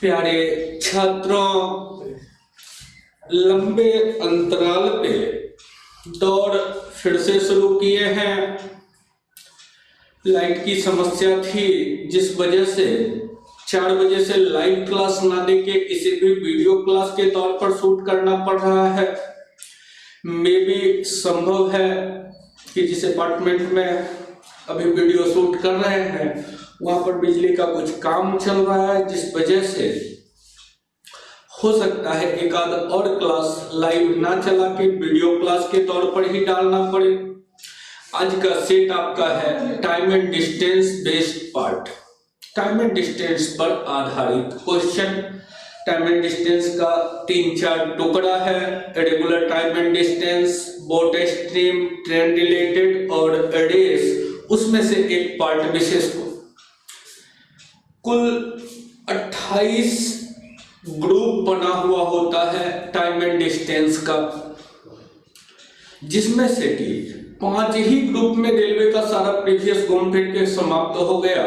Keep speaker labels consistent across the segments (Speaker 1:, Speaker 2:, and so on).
Speaker 1: प्यारे छात्रों, लंबे अंतराल पे दौड़ फिर से शुरू किए हैं। लाइट की समस्या थी, जिस वजह से 4 बजे से लाइव क्लास ना देके किसी भी वीडियो क्लास के तौर पर शूट करना पड़ रहा है। मे भी संभव है कि जिस अपार्टमेंट में अभी वीडियो शूट कर रहे हैं वहां पर बिजली का कुछ काम चल रहा है, जिस वजह से हो सकता है एक आध और क्लास लाइव ना चला के वीडियो क्लास के तौर पर ही डालना पड़े। आज का सेट आपका है time and distance based part. Time and distance पर आधारित क्वेश्चन। टाइम एंड डिस्टेंस का 3-4 टुकड़ा है। Regular time and distance, boat stream, train related और रेस, उसमें से एक पार्ट विशेष को। कुल 28 ग्रुप बना हुआ होता है टाइम एंड डिस्टेंस का, जिसमें से कि 5 ही ग्रुप में रेलवे का सारा प्रीवियस घूम फिर के समाप्त हो गया।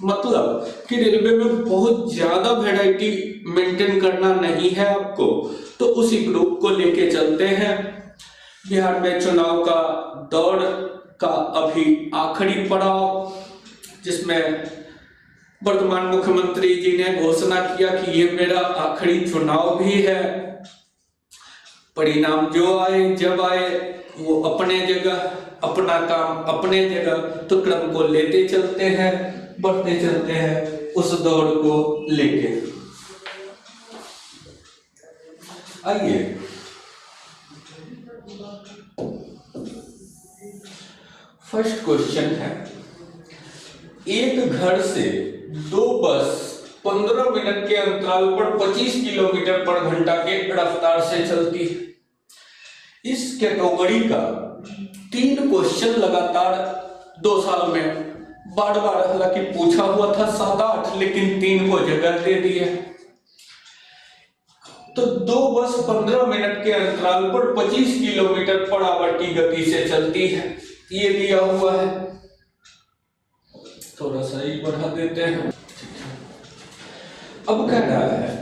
Speaker 1: मतलब कि रेलवे में बहुत ज्यादा वैरायटी मेंटेन करना नहीं है आपको, तो उसी ग्रुप को लेके चलते हैं। बिहार में चुनाव का दौर का अभी आखिरी पड़ाव, जिसमें वर्तमान मुख्यमंत्री जी ने घोषणा किया कि ये मेरा आखिरी चुनाव भी है। परिणाम जो आए जब आए वो अपने जगह, अपना काम अपने जगह, तो क्रम को लेते चलते हैं, बढ़ते चलते हैं उस दौड़ को लेके। आइए फर्स्ट क्वेश्चन है, एक घर से 2 बस 15 मिनट के अंतराल पर 25 किलोमीटर पर घंटा के रफ्तार से चलती है। इस कैटेगरी का 3 क्वेश्चन लगातार 2 साल में बार बार हालांकि पूछा हुआ था 7-8, लेकिन 3 को जगह दे दी है। तो 2 बस 15 मिनट के अंतराल पर 25 किलोमीटर पर आवर की गति से चलती है, ये दिया हुआ है। थोड़ा सा ही बढ़ा देते हैं। अब कह रहा है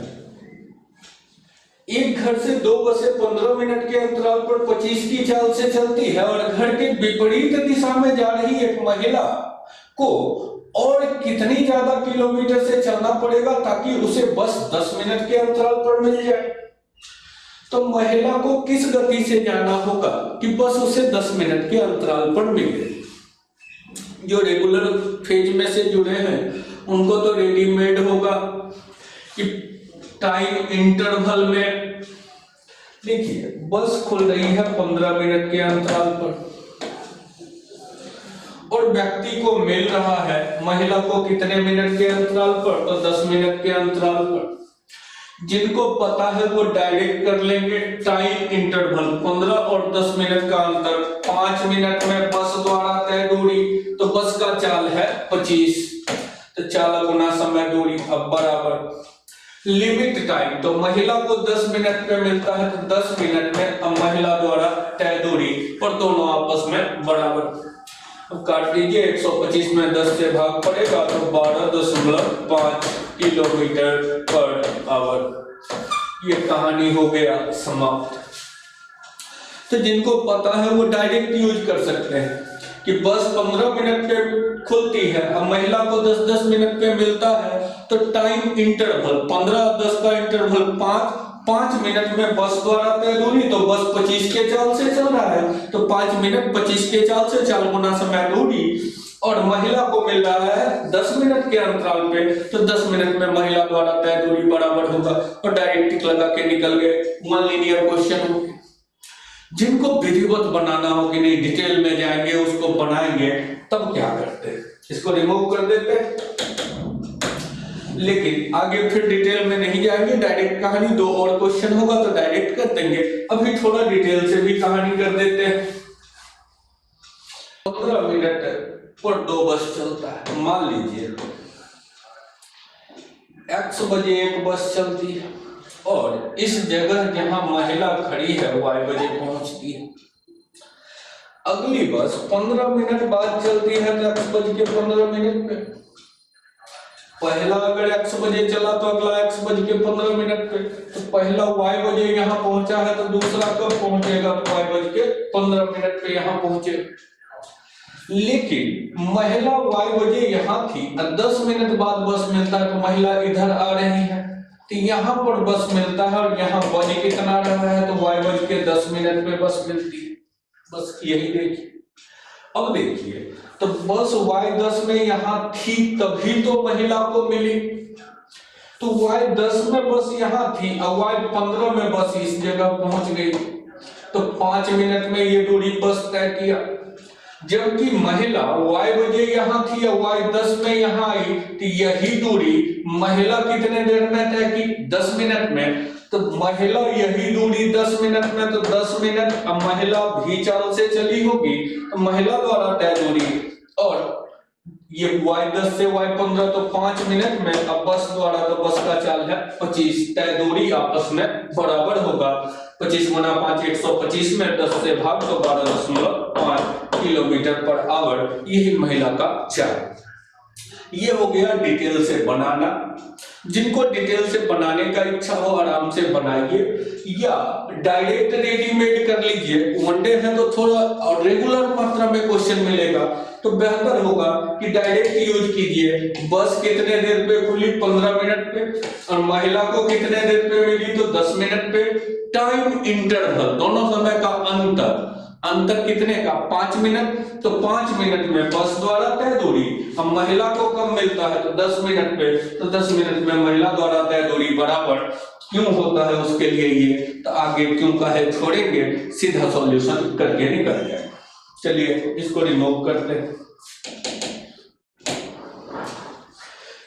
Speaker 1: एक घर से 2 बसें 15 मिनट के अंतराल पर 25 की चाल से चलती है और घर के विपरीत दिशा में जा रही एक महिला को और कितनी ज्यादा किलोमीटर से चलना पड़ेगा ताकि उसे बस 10 मिनट के अंतराल पर मिल जाए। तो महिला को किस गति से जाना होगा कि बस उसे 10 मिनट के अंतराल पर मिले। जो रेगुलर फेज में से जुड़े हैं उनको तो रेडीमेड होगा कि टाइम इंटरवल में देखिए बस खुल रही है 15 मिनट के अंतराल पर और व्यक्ति को मिल रहा है महिला को कितने मिनट के अंतराल पर, तो 10 मिनट के अंतराल पर। जिनको पता है वो डायरेक्ट कर लेंगे टाइम इंटरवल 15 और 10 मिनट का अंतर, 5 मिनट में बस द्वारा तय दूरी, तो बस का चाल है 25, तो चाल गुना समय दूरी अब बराबर लिमिट टाइम। तो महिला को 10 मिनट में मिलता है तो 10 मिनट में अब महिला द्वारा तय दूरी और दोनों आपस में बराबर। अब काट दीजिए, 125 में 10 से भाग पड़ेगा तो 12.5 किलोमीटर पर आवर। ये कहानी हो गया समाप्त। तो जिनको पता है वो डायरेक्ट यूज कर सकते हैं कि बस 15 मिनट पे खुलती है, अब महिला को 10-10 मिनट पे मिलता है, तो टाइम इंटरवल 15-10 का इंटरवल 5 मिनट में बस द्वारा तय दूरी, तो बस 25 के चाल से चल रहा है तो 5 मिनट 25 के चाल से 4 गुना समय दूरी, और महिला को मिल रहा है 10 मिनट के अंतराल पे, तो 10 मिनट में महिला द्वारा तय दूरी बराबर होगा और डायरेक्ट टिक लगा के निकल गए। 1 लीनियर क्वेश्चन हो गया। जिनको विधिवत बनाना हो कि नहीं डिटेल में जाएंगे उसको बनाएंगे, तब क्या करते हैं, इसको रिमूव कर देते हैं। लेकिन आगे फिर डिटेल में नहीं जाएंगे, डायरेक्ट कहानी 2 और क्वेश्चन होगा तो डायरेक्ट कर देंगे। अभी थोड़ा डिटेल से भी कहानी कर देते हैं। 15 मिनट पर 2 बस चलता है। मान लीजिए x बजे एक बस चलती है और इस जगह जहां महिला खड़ी है y बजे पहुंचती है। अगली बस 15 मिनट बाद चलती है तो x बज के 15 मिनट पे। पहला अगर x बजे चला तो अगला x बज के 15 मिनट पे, तो पहला y बजे यहाँ पहुंचा है तो दूसरा कब पहुंचेगा, y बज के 15 मिनट पे यहाँ पहुंचेगा। लेकिन महिला y बजे यहाँ थी और 10 मिनट बाद बस मिलता है, तो महिला इधर आ रही है तो यहाँ पर बस मिलता है और यहाँ बज कितना रहा है, तो y बज के 10 मिनट पे बस मिलती है। बस यही देखिए। अब देखिए तो बस y10 में यहाँ थी तभी तो महिला को मिली, तो y10 में बस यहाँ थी और y15 में बस इस जगह पहुंच गई, तो 5 मिनट में ये दूरी बस तय किया। जबकि महिला y बजे यहाँ थी और y10 में यहाँ आई, तो यही दूरी महिला कितने देर में तय की, 10 मिनट में। तो महिला यही दूरी 10 मिनट में, तो 10 मिनट अब महिला भी चाल से चली होगी, तो महिला द्वारा तय दूरी, और ये y10 से y15 तो 5 मिनट में, अब बस द्वारा तो बस का चाल है 25, तय दूरी आपस में बराबर होगा। 25 गुना 5 125 में 10 से भाग तो 12.5 किलोमीटर पर आवर, यही महिला का चाल। ये हो गया डिटेल से बनाना। जिनको डिटेल से बनाने का इच्छा हो आराम से बनाइए, या डायरेक्ट रेडीमेड कर लीजिए। वनडे है तो थोड़ा और रेगुलर मात्रा में क्वेश्चन मिलेगा, तो बेहतर होगा कि डायरेक्ट यूज कीजिए। बस कितने देर पे खुली, 15 मिनट पे, और महिला को कितने देर पे मिली, तो 10 मिनट पे। टाइम इंटरवल, दोनों समय का अंतर कितने का, 5 मिनट, तो 5 मिनट में बस द्वारा तय दूरी। अब महिला को कब मिलता है, तो 10 मिनट पे, तो 10 मिनट में महिला द्वारा तय दूरी बराबर क्यों होता है, उसके लिए ये तो आगे क्यों का है छोड़ेंगे, सीधा सॉल्यूशन करके निकल जाए। चलिए इसको रिमूव करते हैं।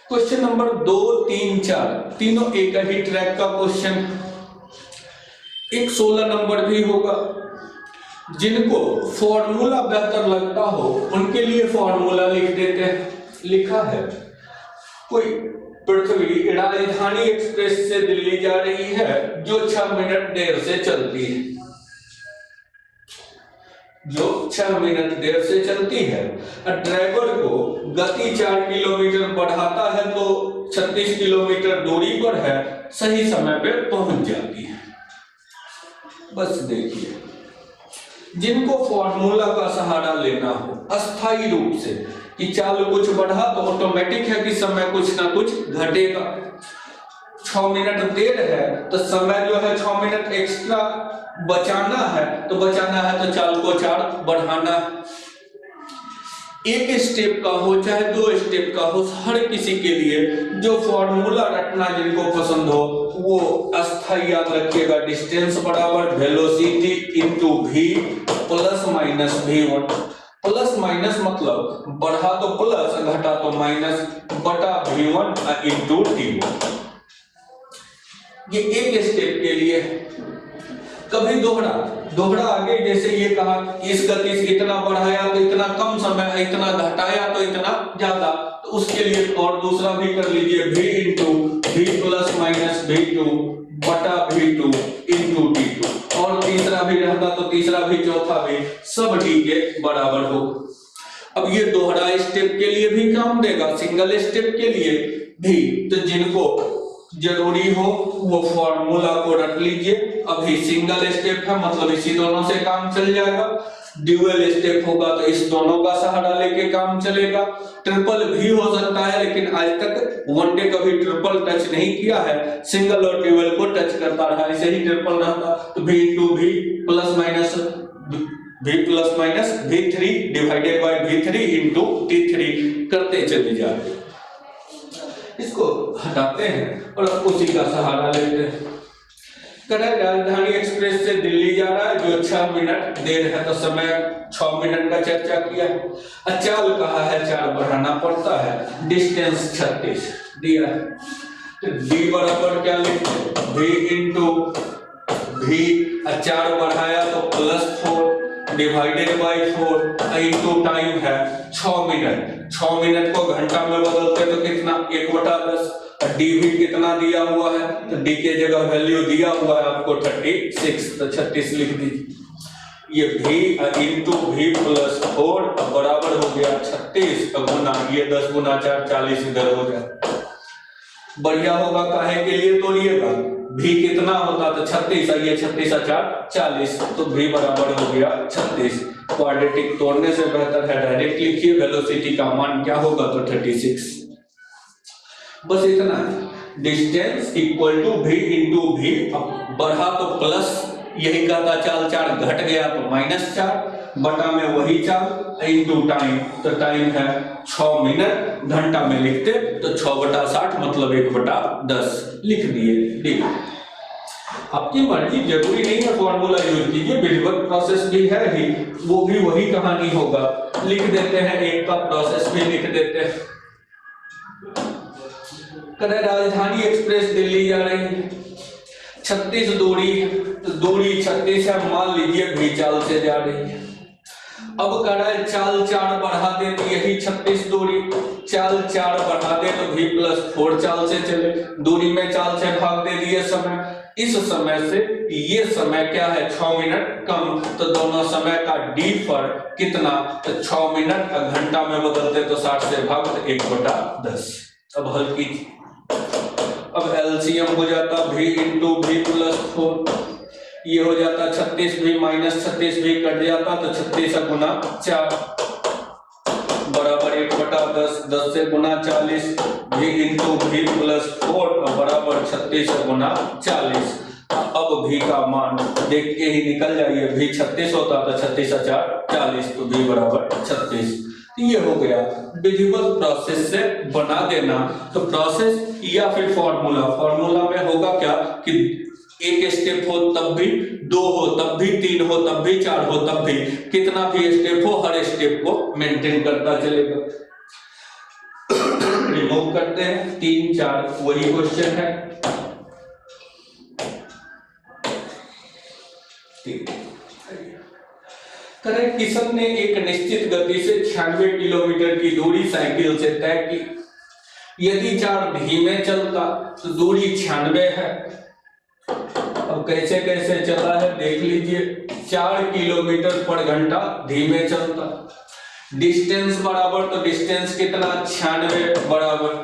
Speaker 1: क्वेश्चन नंबर 2, 3, 4 तीनों एक ही ट्रैक का क्वेश्चन। एक 16 नंबर भी होगा। जिनको फॉर्मूला बेहतर लगता हो उनके लिए फॉर्मूला लिख देते हैं। लिखा है कोई पृथ्वी राजधानी एक्सप्रेस से दिल्ली जा रही है जो 6 मिनट देर से चलती है, जो 6 मिनट देर से चलती है। ड्राइवर को गति 4 किलोमीटर बढ़ाता है तो 36 किलोमीटर दूरी पर है, सही समय पे पहुंच जाती है। बस देखिए, जिनको फॉर्मूला का सहारा लेना हो अस्थायी रूप से कि चाल कुछ बढ़ा तो ऑटोमेटिक है कि समय कुछ ना कुछ घटेगा। 6 मिनट देर है तो समय जो है 6 मिनट एक्स्ट्रा बचाना है, तो बचाना है तो चाल को 4 बढ़ाना है। एक स्टेप का हो चाहे 2 स्टेप का हो, हर किसी के लिए जो फॉर्मूला रटना जिनको पसंद हो वो अस्थायी याद रखिएगा। डिस्टेंस बराबर velocity into v plus minus v1। Plus minus मतलब बढ़ा तो प्लस घटा तो माइनस बटा v1 इनटू t1। ये एक स्टेप के लिए। कभी दोहरा आगे जैसे ये कहा इस गति से इतना बढ़ाया तो इतना कम समय, इतना घटाया तो इतना ज्यादा, तो उसके लिए और दूसरा भी कर लीजिए v into v plus minus v2 बटा v2 इंटू t2, और तीसरा भी रहता तो तीसरा भी चौथा भी सब t के बराबर हो। अब ये दोहरा स्टेप के लिए भी काम देगा, सिंगल स्टेप के लिए भी। तो जिनको जरूरी हो वो फॉर्मूला को रख लीजिए। अभी सिंगल स्टेप है मतलब इसी दोनों से काम चल जाएगा। ड्यूअल स्टेप होगा तो इस दोनों का सहारा लेके काम चलेगा। ट्रिपल भी हो सकता है, लेकिन आज तक वनडे कभी ट्रिपल टच नहीं किया है, सिंगल और ड्यूअल को टच करता रहा, ऐसे ही ट्रिपल रहता। तो v into v plus minus v3 divided by v3 into t3 करते चले जाते। इसको हटाते हैं और उसी का सहारा लेते हैं। राजधानी एक्सप्रेस से दिल्ली जा रहा है जो 6 मिनट देर है, तो समय 6 मिनट का चर्चा किया। चाल कहा है 4 बढ़ाना पड़ता है, डिस्टेंस 36 दिया है। तो d बराबर क्या लिखते, v इंटू v 4 बढ़ाया तो plus 4 divided by 4 into time है 6 मिनट। 6 मिनट को घंटा में बदलते तो कितना, 1/10। डी भी कितना दिया हुआ है, तो डी के जगह वैल्यू दिया हुआ है आपको 36, तो 36 लिख दीजिए। ये v इंटू v प्लस 4 बराबर हो गया 36 गुना, ये 10 गुना 4 40 इधर हो जाए। बढ़िया होगा, काहे के लिए तोड़िएगा, भी कितना होता तो 36, ये 36 4 40, तो भी बराबर हो गया 36। क्वाड्रेटिक तोड़ने से बेहतर है डायरेक्ट लिखिए, वेलोसिटी का मान क्या होगा तो 36। बस इतना है, distance equal to v into भी, बढ़ा तो प्लस, यही कहता चाल 4, घट गया तो -4, बटा में वही चाल इंटू टाइम, तो टाइम है 6 मिनट, घंटा में लिखते तो 6/60 मतलब 1/10 लिख दिए। आपकी मर्जी, जरूरी नहीं है फॉर्मूला यूज कीजिए, विधिवत प्रोसेस भी है ही, वो भी वही कहानी होगा, लिख देते हैं, एक का प्रोसेस भी लिख देते हैं। राजधानी एक्सप्रेस दिल्ली जा रही है, 36 दूरी 36 है, मान लीजिए भी चाल से जा रही है। अब करें चाल 4 बढ़ा दे तो यही 36 दूरी, चाल 4 बढ़ा दे तो भी +4 चाल से चले, दूरी में चाल से भाग दे दिए समय, इस समय से ये समय क्या है 6 मिनट कम, तो दोनों समय का डी फर्क कितना, तो 6 मिनट घंटा में बदलते तो 60 से भाग तो 1/10। अब हल कीजिए, अब एलसीएम हो जाता v इंटू भी +4, ये हो जाता 36 भी -36 भी कट जाता तो 36 गुना 4 बराबर 1/10, 10 से गुना 40, v इंटू भी +4 बराबर 36 गुना 40। अब v का मान देख के ही निकल जाइए, v 36 होता तो 36 4 40, तो v बराबर 36। ये हो गया विधिवत प्रोसेस से बना देना। तो प्रोसेस या फिर फॉर्मूला में होगा क्या कि एक स्टेप हो तब भी, 2 हो तब भी, 3 हो तब भी, 4 हो तब भी, कितना भी स्टेप हो हर स्टेप को मेंटेन करता चलेगा। रिमूव करते हैं 3 4, वही क्वेश्चन है। करें, किशन ने एक निश्चित गति से 96 किलोमीटर की दूरी साइकिल से तय की, यदि 4 धीमे चलता तो दूरी 96 है। अब कैसे कैसे चला है देख लीजिए, 4 किलोमीटर पर घंटा धीमे चलता, डिस्टेंस बराबर, तो डिस्टेंस कितना 96 बराबर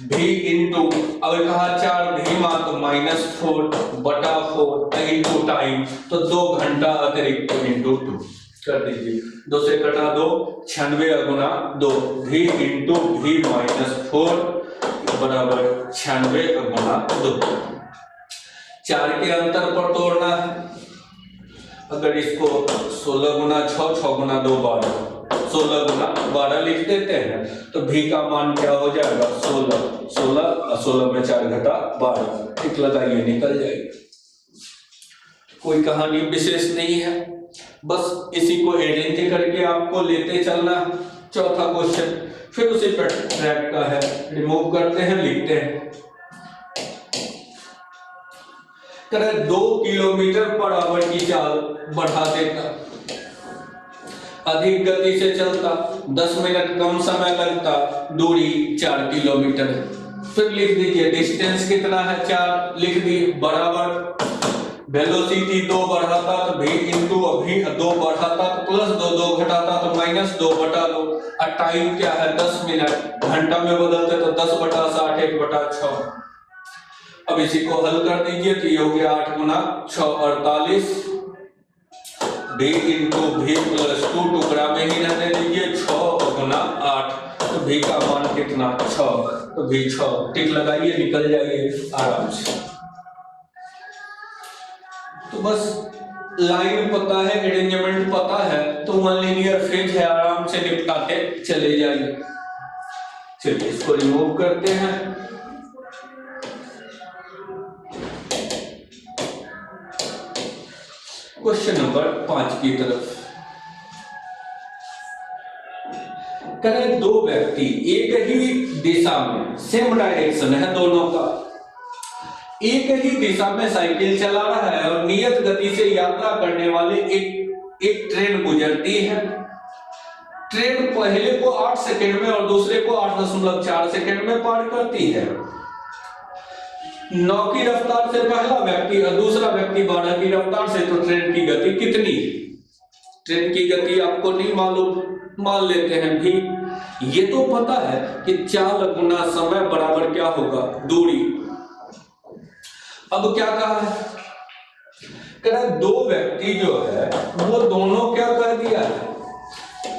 Speaker 1: भी इंटू, अगर कहा 4 धीमा तो -4/4 इंटू टाइम, तो 2 घंटा अतिरिक्त इंटू 2 कर दीजिए, 2 से कटा 2, 96 गुना 2, भी इंटू भी -4 बराबर 96 गुना 2। 4 के अंतर पर तोड़ना है, अगर इसको 16 गुना 6, 6 गुना 2 12, 16 गुना 12 लिख देते हैं, तो भी का मान क्या हो जाएगा 16, 16 में 4 घटा 12, टिक लगाइए निकल जाएगी। कोई कहानी विशेष नहीं है, बस इसी को अरेंज करके आपको लेते चलना। चौथा क्वेश्चन फिर उसी पर ट्रैक का है, रिमूव करते हैं, लिखते हैं। 2 किलोमीटर पर आवर की चाल बढ़ा देता, अधिक गति से चलता, 10 मिनट कम समय लगता, दूरी 4 किलोमीटर। फिर लिख दीजिए डिस्टेंस कितना है 4, लिख दिए बराबर वेलोसिटी 2 बढ़ाता तो v इंटू अभी 2 बढ़ाता तो +2, 2 घटाता तो -2/2, और टाइम क्या है 10 मिनट, घंटा में बदलते तो 10/60 1/6। अब इसी को हल कर दीजिए तो ये हो गया 8 गुना 6 48, v इंटू भी +2 टुकड़ा में ही रहने दीजिए, 6 गुना 8, तो v का मान कितना 6, तो v 6 टिक लगाइए निकल जाइए आराम से। तो बस लाइन पता है, अरेंजमेंट पता है, तो वन लीनियर फेज है, आराम से निपटाते चले जाइए। चलिए इसको रिमूव करते हैं। क्वेश्चन नंबर 5 की तरफ करें, 2 व्यक्ति एक ही दिशा में, सेम डायरेक्शन है दोनों का, एक ही दिशा में साइकिल चला रहा है और नियत गति से यात्रा करने वाले एक ट्रेन गुजरती है। ट्रेन पहले को 8 सेकंड में और दूसरे को 8.4 सेकंड में पार करती है। 9 की रफ्तार से पहला व्यक्ति और दूसरा व्यक्ति 12 की रफ्तार से, तो ट्रेन की गति कितनी? ट्रेन की गति आपको नहीं मालूम, मान लेते हैं भी। ये तो पता है कि चाल गुना समय बराबर क्या होगा, दूरी। अब क्या कहा है, कह रहा है दो व्यक्ति जो है वो दोनों क्या कह दिया है,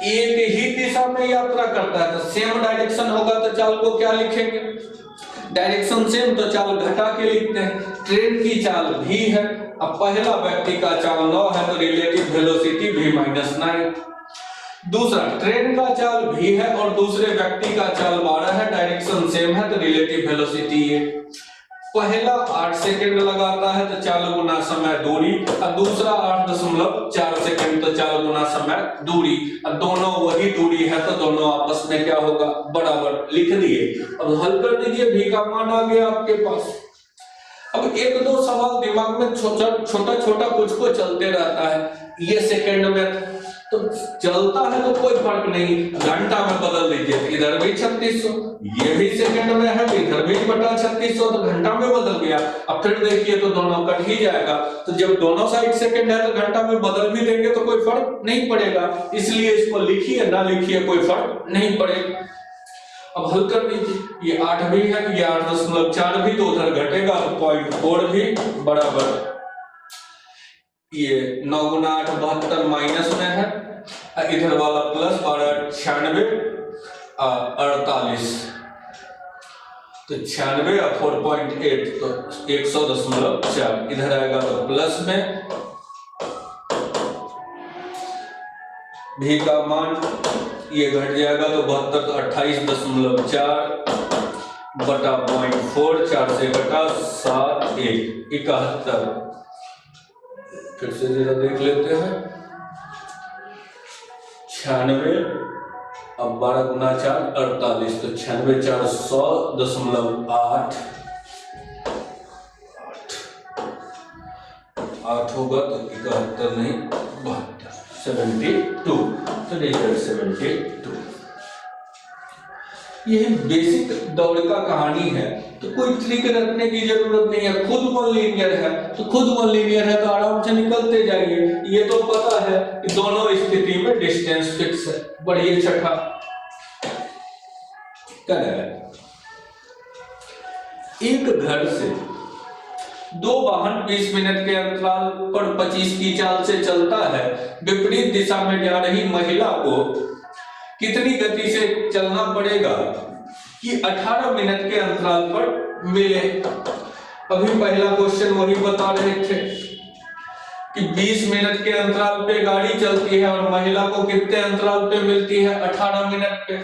Speaker 1: एक ही दिशा में यात्रा करता है। तो सेम डायरेक्शन होगा तो चाल को क्या लिखेंगे, डायरेक्शन सेम तो चाल घटा के लिखते हैं। ट्रेन की चाल v है, अब पहला व्यक्ति का चाल 9 है तो रिलेटिव वेलोसिटी v-9। दूसरा ट्रेन का चाल v है और दूसरे व्यक्ति का चाल 12 है, डायरेक्शन सेम है तो रिलेटिव वेलोसिटी ये। पहला 8 सेकंड लगाता है तो चाल गुना समय दूरी, और दूसरा 8.4 सेकंड तो चाल गुना समय दूरी। अब दोनों वही दूरी है तो दोनों आपस में क्या होगा, बराबर, लिख दिए। अब हल कर दीजिए, v का मान आ गया आपके पास। अब एक दो सवाल दिमाग में छोटा छोटा कुछ को चलते रहता है। ये सेकंड में तो चलता है तो कोई फर्क नहीं, घंटा में बदल दीजिए, इधर भी 3600, ये भी सेकंड में है तो इधर भी बटा 3600, तो घंटा में बदल गया। अब फिर देखिए तो दोनों कट ही जाएगा, तो जब दोनों साइड सेकंड है तो घंटा में बदल भी देंगे तो कोई फर्क नहीं पड़ेगा, इसलिए इसको लिखिए ना लिखिए कोई फर्क नहीं पड़ेगा। अब हल कर दीजिए, ये 8 भी है, ये 8.4 भी, तो उधर घटेगा तो 0.4 भी बराबर, ये 9 गुना 8 72 माइनस में है, इधर वाला प्लस 12 96 48, तो 96 और 4.8 तो 100.4, इधर आएगा तो प्लस में। भी का मान ये घट जाएगा तो 72 तो 28.4 बटा 0.4, 4 से घटा 7 1 71। फिर से जरा देख लेते हैं, 96 अब 12 गुना 4 48, तो 96 4 100.8 8 होगा तो 71 नहीं 72, 72, तो रिजल्ट 72। यह बेसिक दौड़ का कहानी है, तो कोई ट्रिक रखने की जरूरत नहीं है, खुद वन लीनियर है तो खुद वन लीनियर है तो आराम से निकलते जाइए। ये तो पता है कि दोनों स्थिति में डिस्टेंस फिक्स है। बढ़िए छठा क्या है, एक घर से दो वाहन 20 मिनट के अंतराल पर 25 की चाल से चलता है। विपरीत दिशा में जा रही महिला को कितनी गति से चलना पड़ेगा कि 18 मिनट के अंतराल पर मिले। अभी पहला क्वेश्चन वही बता रहे थे कि 20 मिनट के अंतराल पे गाड़ी चलती है और महिला को कितने अंतराल पे मिलती है, 18 मिनट पे।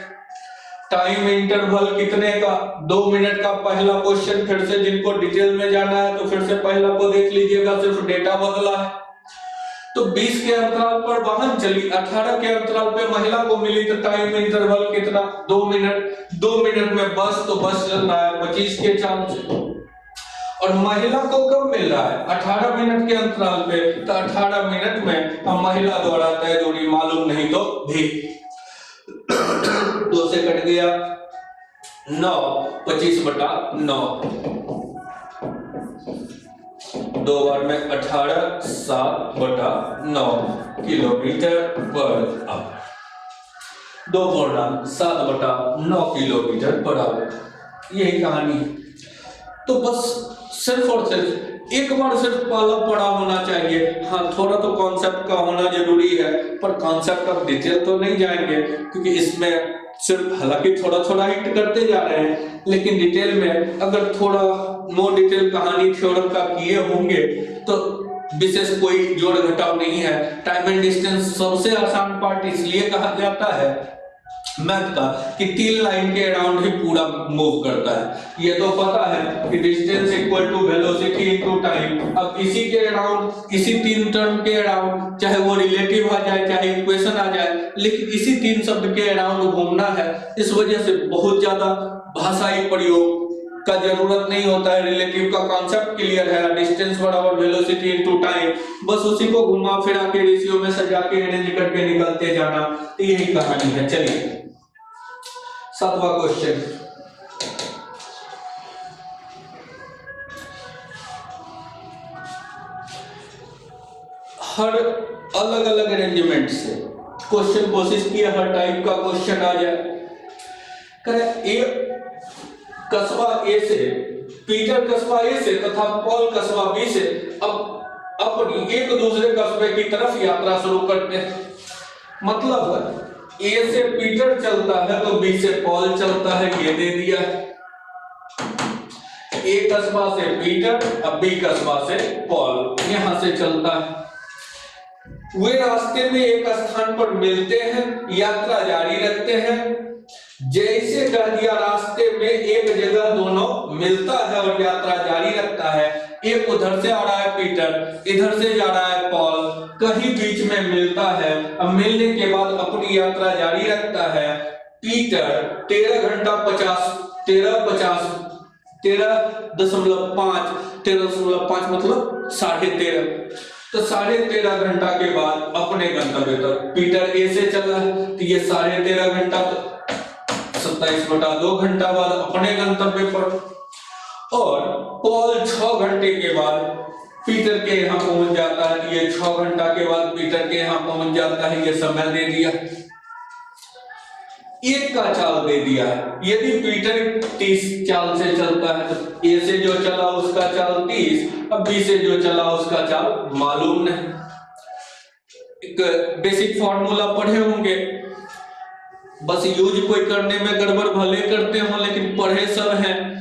Speaker 1: टाइम इंटरवल कितने का, 2 मिनट का पहला क्वेश्चन। फिर से जिनको डिटेल में जाना है तो फिर से पहला को देख लीजिएगा, सिर्फ डेटा बदला है। तो 20 के अंतराल पर वाहन चली, 18 के अंतराल पे महिला को मिली, तो टाइम इंटरवल कितना, 2 मिनट। 2 मिनट में बस, तो बस चल रहा है 25 के चाल से। और महिला को कब मिल रहा है, 18 मिनट के अंतराल पे, तो 18 मिनट में अब महिला द्वारा तय दूरी मालूम नहीं तो भी 2 से कट गया 9, 25 बटा 9, 2 बार में 18, 7 बटा 9 किलोमीटर पर आवर, 2.7 बटा 9 किलोमीटर पर आवर। यही कहानी है। तो बस सिर्फ और सिर्फ एक बार सिर्फ पाला पड़ा होना चाहिए। हाँ, थोड़ा तो कॉन्सेप्ट का होना जरूरी है, पर कॉन्सेप्ट का डिटेल तो नहीं जाएंगे क्योंकि इसमें सिर्फ हालांकि थोड़ा थोड़ा हिंट करते जा रहे हैं, लेकिन डिटेल में अगर थोड़ा मोर डिटेल कहानी थ्योरम का किए होंगे तो विशेष कोई जोड़ घटाव नहीं है। टाइम एंड डिस्टेंस सबसे आसान पार्ट इसलिए कहा जाता है मैथ का कि 3 लाइन के अराउंड ही पूरा मूव करता है। ये तो पता है कि distance equal to velocity into time. अब इसी के अराउंड, इसी 3 टर्म के अराउंड, चाहे वो रिलेटिव आ जाए चाहे इक्वेशन आ जाए, लेकिन इसी 3 शब्द के अराउंड घूमना है। इस वजह से बहुत ज्यादा भाषाई प्रयोग का जरूरत नहीं होता है। रिलेटिव का कॉन्सेप्ट क्लियर है, डिस्टेंस बराबर वेलोसिटी इनटू टाइम, बस उसी को घुमा फिरा के रेशियो में सजा के अरेंज करके निकलते जाना, तो यही कहानी है। चलिए 7वां क्वेश्चन, हर अलग अलग अरेंजमेंट से क्वेश्चन कोशिश किया हर टाइप का क्वेश्चन आ जाए। करें ए कस्बा ए से, पीटर कस्बा ए से तथा पॉल कस्बा बी से अब अपनी एक दूसरे कस्बे की तरफ यात्रा शुरू करते हैं। मतलब ए से पीटर चलता है तो बी से पॉल चलता है, ये दे दिया है। ए कस्बा से पीटर, अब बी कस्बा से पॉल यहां से चलता है। वे रास्ते में एक स्थान पर मिलते हैं, यात्रा जारी रखते हैं। जैसे कह दिया रास्ते में एक जगह दोनों मिलता है और यात्रा जारी रखता है। एक उधर से आ रहा है पीटर, इधर से जा रहा है पॉल, कहीं बीच में मिलता है। अब मिलने के बाद अपनी यात्रा जारी रखता है। पीटर 13.5 मतलब 13.5, तो 13.5 घंटा के बाद अपने गंतव्य तक। पीटर ए से चला तो ये 13.5 घंटा, तो 27/2 घंटा बाद अपने गंतव्य पर। और पॉल 6 घंटे के बाद पीटर के यहाँ पहुंच जाता है, ये 6 घंटा के बाद पीटर के यहाँ पहुंच जाता है। ये समय दे दिया, एक का चाल दे दिया है। यदि पीटर 30 चाल से चलता है तो ए से जो चला उसका चाल 30, अब बी से जो चला उसका चाल मालूम नहीं। एक बेसिक फॉर्मूला पढ़े होंगे, बस यूज कोई करने में गड़बड़ भले करते हो लेकिन पढ़े सब हैं।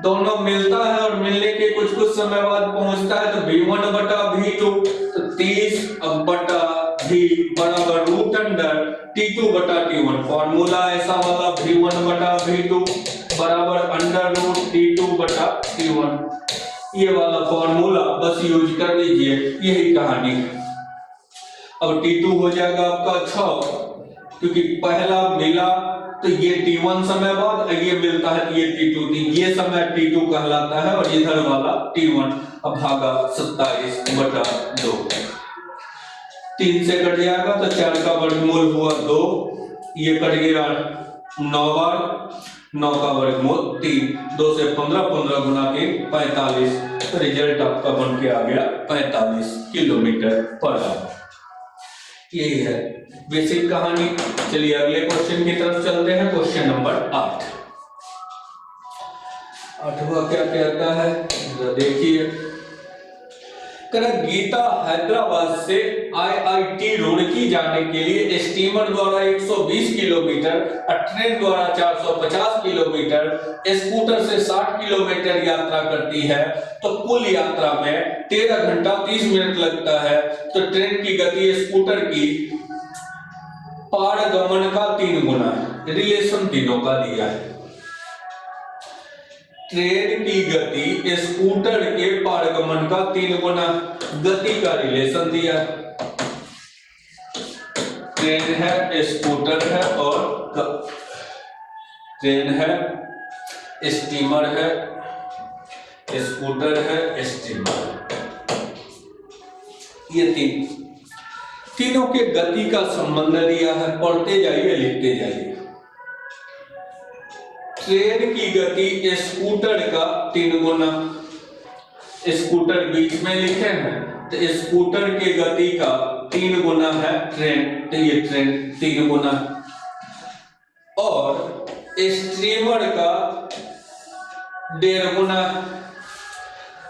Speaker 1: दोनों मिलता है और मिलने के कुछ समय बाद पहुंचता है तो v1/v2, तो 30 बटा v बराबर √T2/T1। फॉर्मूला ऐसा वाला v1/v2 बराबर √T2/T1, ये वाला फॉर्मूला बस यूज कर लीजिए, यही कहानी है। अब T2 हो जाएगा आपका 6, क्योंकि पहला मिला तो ये T1 समय बाद, ये मिलता है तो ये T2 थी, ये समय T2 कहलाता है और इधर वाला T1। अब भागा 27/2, 3 से कट जाएगा तो 4 का वर्गमूल हुआ 2, ये कट गया 9 बार, 9 का वर्गमूल 3, 2 से 15, 15 गुना 3 45, तो रिजल्ट आपका बन के आ गया 45 km/h। यही है बेसिक कहानी। चलिए अगले क्वेश्चन की तरफ चलते हैं। Question number 8। 8वां क्या कहता है देखिए। गीता हैदराबाद से IIT रुड़की जाने के लिए स्टीमर द्वारा 120 किलोमीटर, ट्रेन द्वारा 450 किलोमीटर, स्कूटर से 60 किलोमीटर यात्रा करती है, तो कुल यात्रा में 13 घंटा 30 मिनट लगता है। तो ट्रेन की गति स्कूटर की पारगमन का 3 गुना है। रिलेशन तीनों का दिया है। ट्रेन की गति स्कूटर के पारगमन का 3 गुना, गति का रिलेशन दिया है। ट्रेन है, स्कूटर है और ट्रेन है, स्टीमर है, स्कूटर है, स्टीमर, ये तीनों के गति का संबंध दिया है। पढ़ते जाइए, लिखते जाइए। ट्रेन की गति स्कूटर का 3 गुना, स्कूटर बीच में लिखे हैं तो स्कूटर की गति का 3 गुना है ट्रेन, तो ये ट्रेन 3 गुना, और स्टीमर का 1.5 गुना।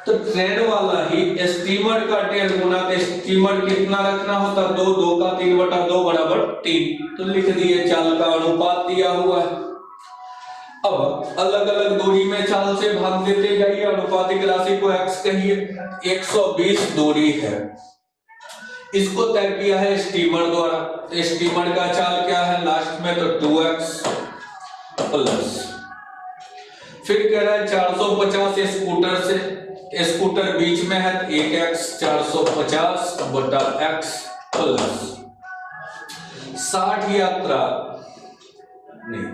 Speaker 1: तो ट्रेन वाला ही स्टीमर का 1.5 गुना, तो स्टीमर कितना रखना होता? 2, 2 का 3/2 बराबर 3, तो लिख दिए। चाल का अनुपात दिया हुआ है। अब अलग अलग दूरी में चाल से भाग देते जाइए, अनुपातिक राशि को x कहिए। 120 दूरी है, इसको तय किया है स्टीमर द्वारा। तो स्टीमर का चाल क्या है लास्ट में? तो 2x प्लस, फिर कह रहा है 450 स्कूटर से, स्कूटर बीच में है 1x, 450/x प्लस 60 यात्रा नहीं,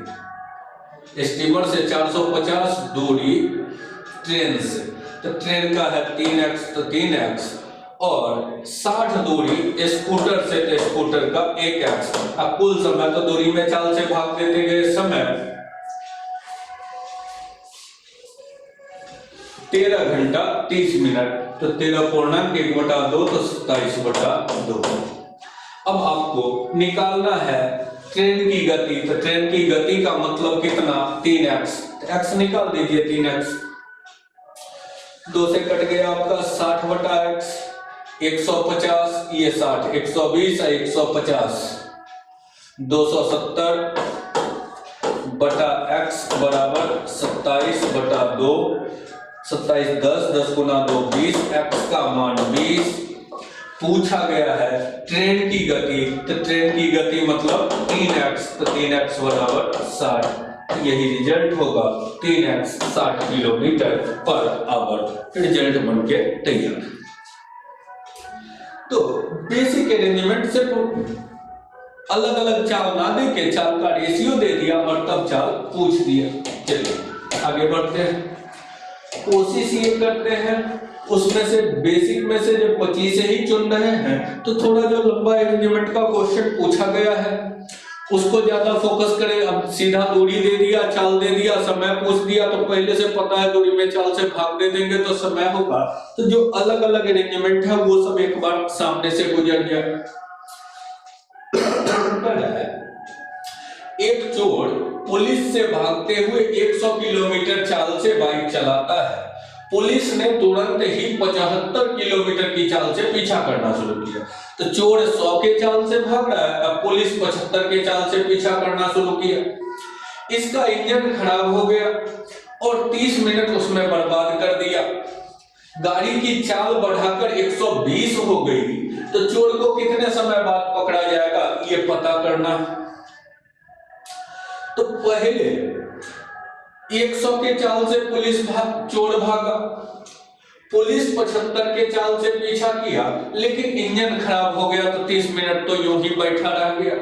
Speaker 1: स्टीमर से 450 दूरी ट्रेन से, तो ट्रेन का है 3x, तो 3x, और 60 दूरी स्कूटर से, तो स्कूटर का 1x। अब कुल समय तो दूरी में चाल से भाग देते गए समय, 13 घंटा 30 मिनट, तो 13.1/2 तो 27/2। अब आपको निकालना है ट्रेन की गति, तो ट्रेन की गति का मतलब कितना, 3x, x निकाल दीजिए 3x, 2 से कट गया आपका 60/x, 150, ये 60, 120 और 150, 270 बटा x बराबर 27/2, 27 10 गुना 2 20, x का मान 20। पूछा गया है ट्रेन की गति, तो ट्रेन की गति मतलब 3x, तो 3x बराबर 60, यही रिजल्ट होगा, 3x 60 kilometre per hour result बन के तैयार। तो बेसिक अरेंजमेंट से अलग अलग चाल ना दे के चाल का रेशियो दे दिया और तब चाल पूछ दिया। चलिए आगे बढ़ते हैं, कोशिश ये करते हैं उसमें से बेसिक में से जो 25 ही चुन रहे हैं, तो थोड़ा जो लंबा अरेंजमेंट का क्वेश्चन पूछा गया है उसको ज्यादा फोकस करें। अब सीधा दूरी दे दिया, चाल दे दिया, समय पूछ दिया, तो पहले से पता है दूरी में चाल से भाग दे देंगे तो समय होगा। तो जो अलग अलग अरेंजमेंट है वो सब एक बार सामने से गुजर गया। एक चोर पुलिस से भागते हुए 100 किलोमीटर चाल से बाइक चलाता है। पुलिस ने तुरंत ही 75 किलोमीटर की चाल से पीछा करना शुरू किया। तो चोर 100 के चाल से भाग रहा है, अब पुलिस 75 के चाल से पीछा करना शुरू किया। इसका इंजन खराब हो गया और 30 मिनट उसमें बर्बाद कर दिया। गाड़ी की चाल बढ़ाकर 120 हो गई, तो चोर को कितने समय बाद पकड़ा जाएगा ये पता करना। तो पहले 100 के चाल से चोर भागा, पुलिस 75 के चाल से पीछा किया, लेकिन इंजन खराब हो गया तो 30 मिनट तो यूं ही बैठा रह गया।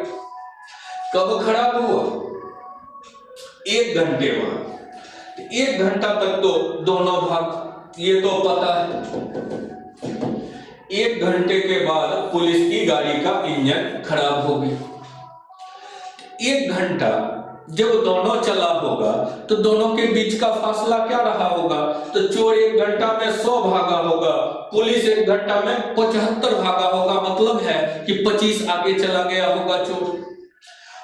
Speaker 1: कब खराब हुआ? 1 घंटे बाद। 1 घंटा तक तो दोनों भाग, ये तो पता है। 1 घंटे के बाद पुलिस की गाड़ी का इंजन खराब हो गया। 1 घंटा जब दोनों चला होगा तो दोनों के बीच का फासला क्या रहा होगा? तो चोर 1 घंटा में 100 भागा होगा, पुलिस 1 घंटा में 75 भागा होगा, मतलब है कि 25 आगे चला गया होगा चोर।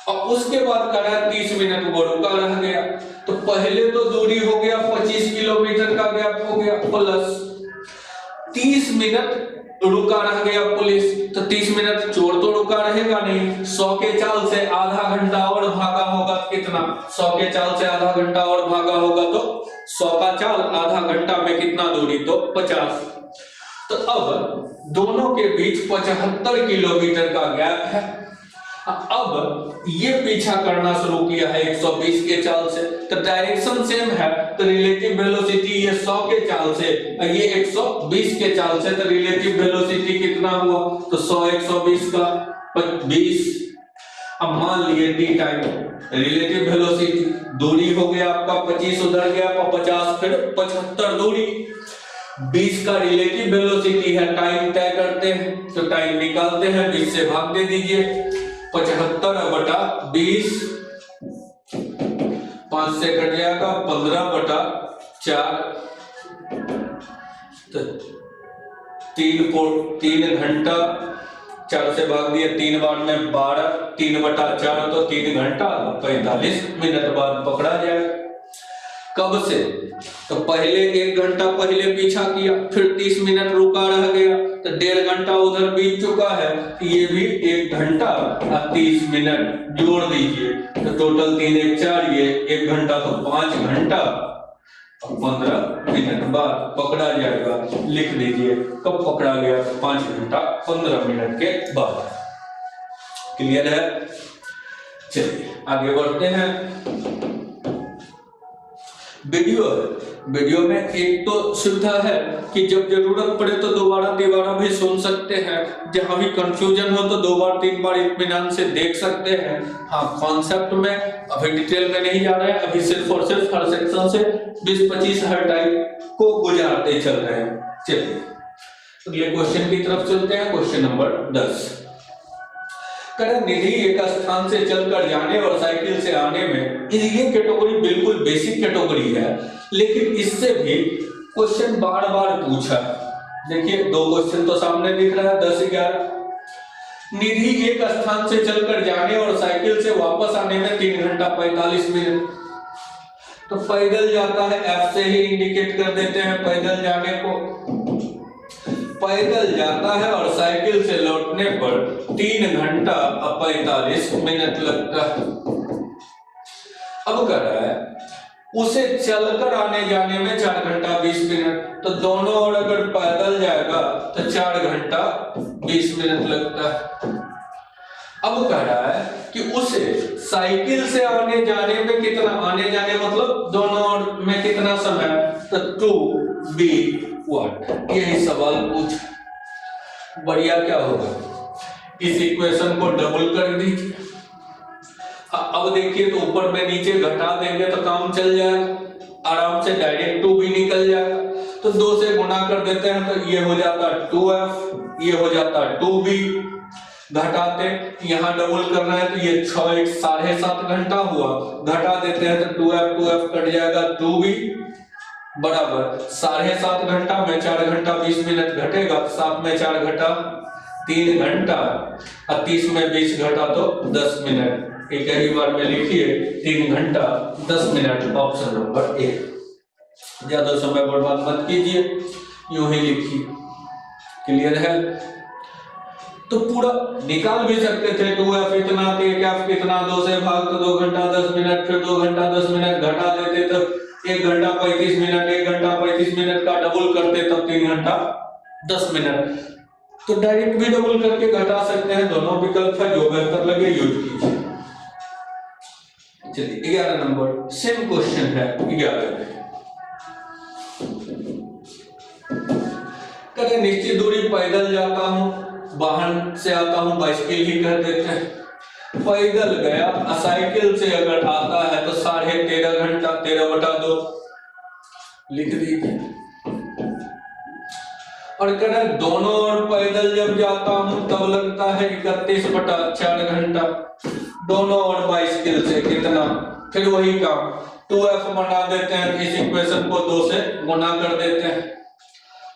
Speaker 1: और उसके बाद करा 30 मिनट वो रुका रह गया। तो पहले तो दूरी हो गया 25 किलोमीटर का गैप हो गया, प्लस 30 मिनट रुका रह गया पुलिस, तो 30 मिनट चोर तो रुका रहेगा नहीं। 100 के चाल से आधा घंटा और भागा होगा, कितना? 100 के चाल से आधा घंटा और भागा होगा, तो 100 का चाल आधा घंटा में कितना दूरी? तो 50। तो अब दोनों के बीच 75 किलोमीटर का गैप है। अब ये पीछा करना शुरू किया है 120 के चाल से, तो डायरेक्शन सेम है, तो रिलेटिव वेलोसिटी ये 100 के चाल से, ये 120 के चाल से, तो रिलेटिव वेलोसिटी कितना हुआ? तो 100 120 का 20। अब मान लिए टी टाइम, रिलेटिव वेलोसिटी दूरी हो गया आपका 25, उधर गया 50, फिर 75 दूरी, 20 का रिलेटिव वेलोसिटी है, टाइम तय करते हैं, तो टाइम निकालते हैं, 20 से भाग दे दीजिए, 75/20, 5 से कट जाएगा 15/4, तो 3 घंटा, 4 से भाग दिए 3 बार में 12, 3/4 तो 3 घंटा 45 मिनट बाद पकड़ा जाएगा। कब से? तो पहले 1 घंटा पहले पीछा किया, फिर 30 मिनट रुका रह गया, तो 1.5 घंटा उधर बीत चुका है, ये भी 1 घंटा और 30 मिनट जोड़ दीजिए, तो टोटल 3 1 4, ये 1 घंटा तो 5 घंटा और 15 मिनट बाद पकड़ा जाएगा। लिख दीजिए कब पकड़ा गया? 5 घंटा 15 मिनट के बाद। क्लियर है? चलिए आगे बढ़ते हैं। वीडियो में एक तो सुविधा है कि जब जरूरत पड़े तो दोबारा भी सुन सकते हैं, जहां भी कंफ्यूजन हो तो 2 बार 3 बार इत्मीनान से देख सकते हैं। हाँ, कॉन्सेप्ट में अभी डिटेल में नहीं जा रहे हैं, अभी सिर्फ और सिर्फ हर सेक्शन से 20-25 हर टाइप को गुजारते चल रहे हैं। चलिए अगले क्वेश्चन की तरफ चलते हैं। Question number 10। निधि एक स्थान से चलकर जाने और साइकिल से आने में, ये कैटेगरी बिल्कुल बेसिक कैटेगरी है, लेकिन इससे भी क्वेश्चन बार बार पूछा। देखिए 2 क्वेश्चन तो सामने दिख रहा है 10-11। निधि एक स्थान से चलकर जाने और साइकिल से वापस आने में 3 घंटा 45 मिनट। तो पैदल जाता है, F से ही इंडिकेट कर देते हैं पैदल जाने को। पैदल जाता है और साइकिल से लौटने पर 3 घंटा 45 मिनट लगता है। अब कर रहा है उसे चलकर आने जाने में 4 घंटा 20 मिनट। तो दोनों ओर अगर पैदल जाएगा तो 4 घंटा 20 मिनट लगता है। अब कह रहा है कि उसे साइकिल से आने जाने में कितना, आने जाने मतलब दोनों ओर में कितना समय, तो 2b व्हाट, यही सवाल पूछा। बढ़िया क्या होगा, इस इक्वेशन को डबल कर दीजिए। अब देखिए तो ऊपर में नीचे घटा देंगे तो काम चल जाएगा, आराम से डायरेक्ट 2b निकल जाएगा। तो 2 से गुणा कर देते हैं तो ये हो जाता 2f, ये हो जाता 2b। घटाते यहाँ डबल करना है तो ये 6 7.5 घंटा हुआ, घटा देते हैं तो 2f कट जाएगा 2b बराबर 7.5 घंटा में 4 घंटा 20 मिनट घटेगा, 7 में 4 घटा 3 घंटा और 30 में 20 घटा तो 10 मिनट। एक ही बार में लिखिए 3 घंटा 10 मिनट, ऑप्शन नंबर ए। ज्यादा समय बर्बाद मत कीजिए, यूं ही लिखिए। क्लियर है? तो पूरा निकाल भी सकते थे, 2f इतना, 1f कितना, 2 से भाग तो 2 घंटा 10 मिनट, फिर 2 घंटा 10 मिनट घटा देते तो 1 घंटा 35 मिनट, 1 घंटा 35 मिनट का डबल करते तब 3 घंटा 10 मिनट। तो डायरेक्ट भी डबल करके घटा सकते हैं, दोनों विकल्प है, जो बेहतर लगे यूज कीजिए। चलिए 11 नंबर सेम क्वेश्चन है 11 में। कहते निश्चित दूरी पैदल जाता हूं, वाहन से आता हूं, बाइसिकल ही कर देते हैं। पैदल गया, साइकिल से अगर आता है तो 13.5 घंटा, 13/2 लिख दीजिए। और कह रहे दोनों ओर पैदल जब जाता हूं तब लगता है 31/4 घंटा, दोनों ओर बाइसिकल से कितना, फिर वही काम 2f बना देते हैं। इस इक्वेशन को 2 से गुना कर देते हैं,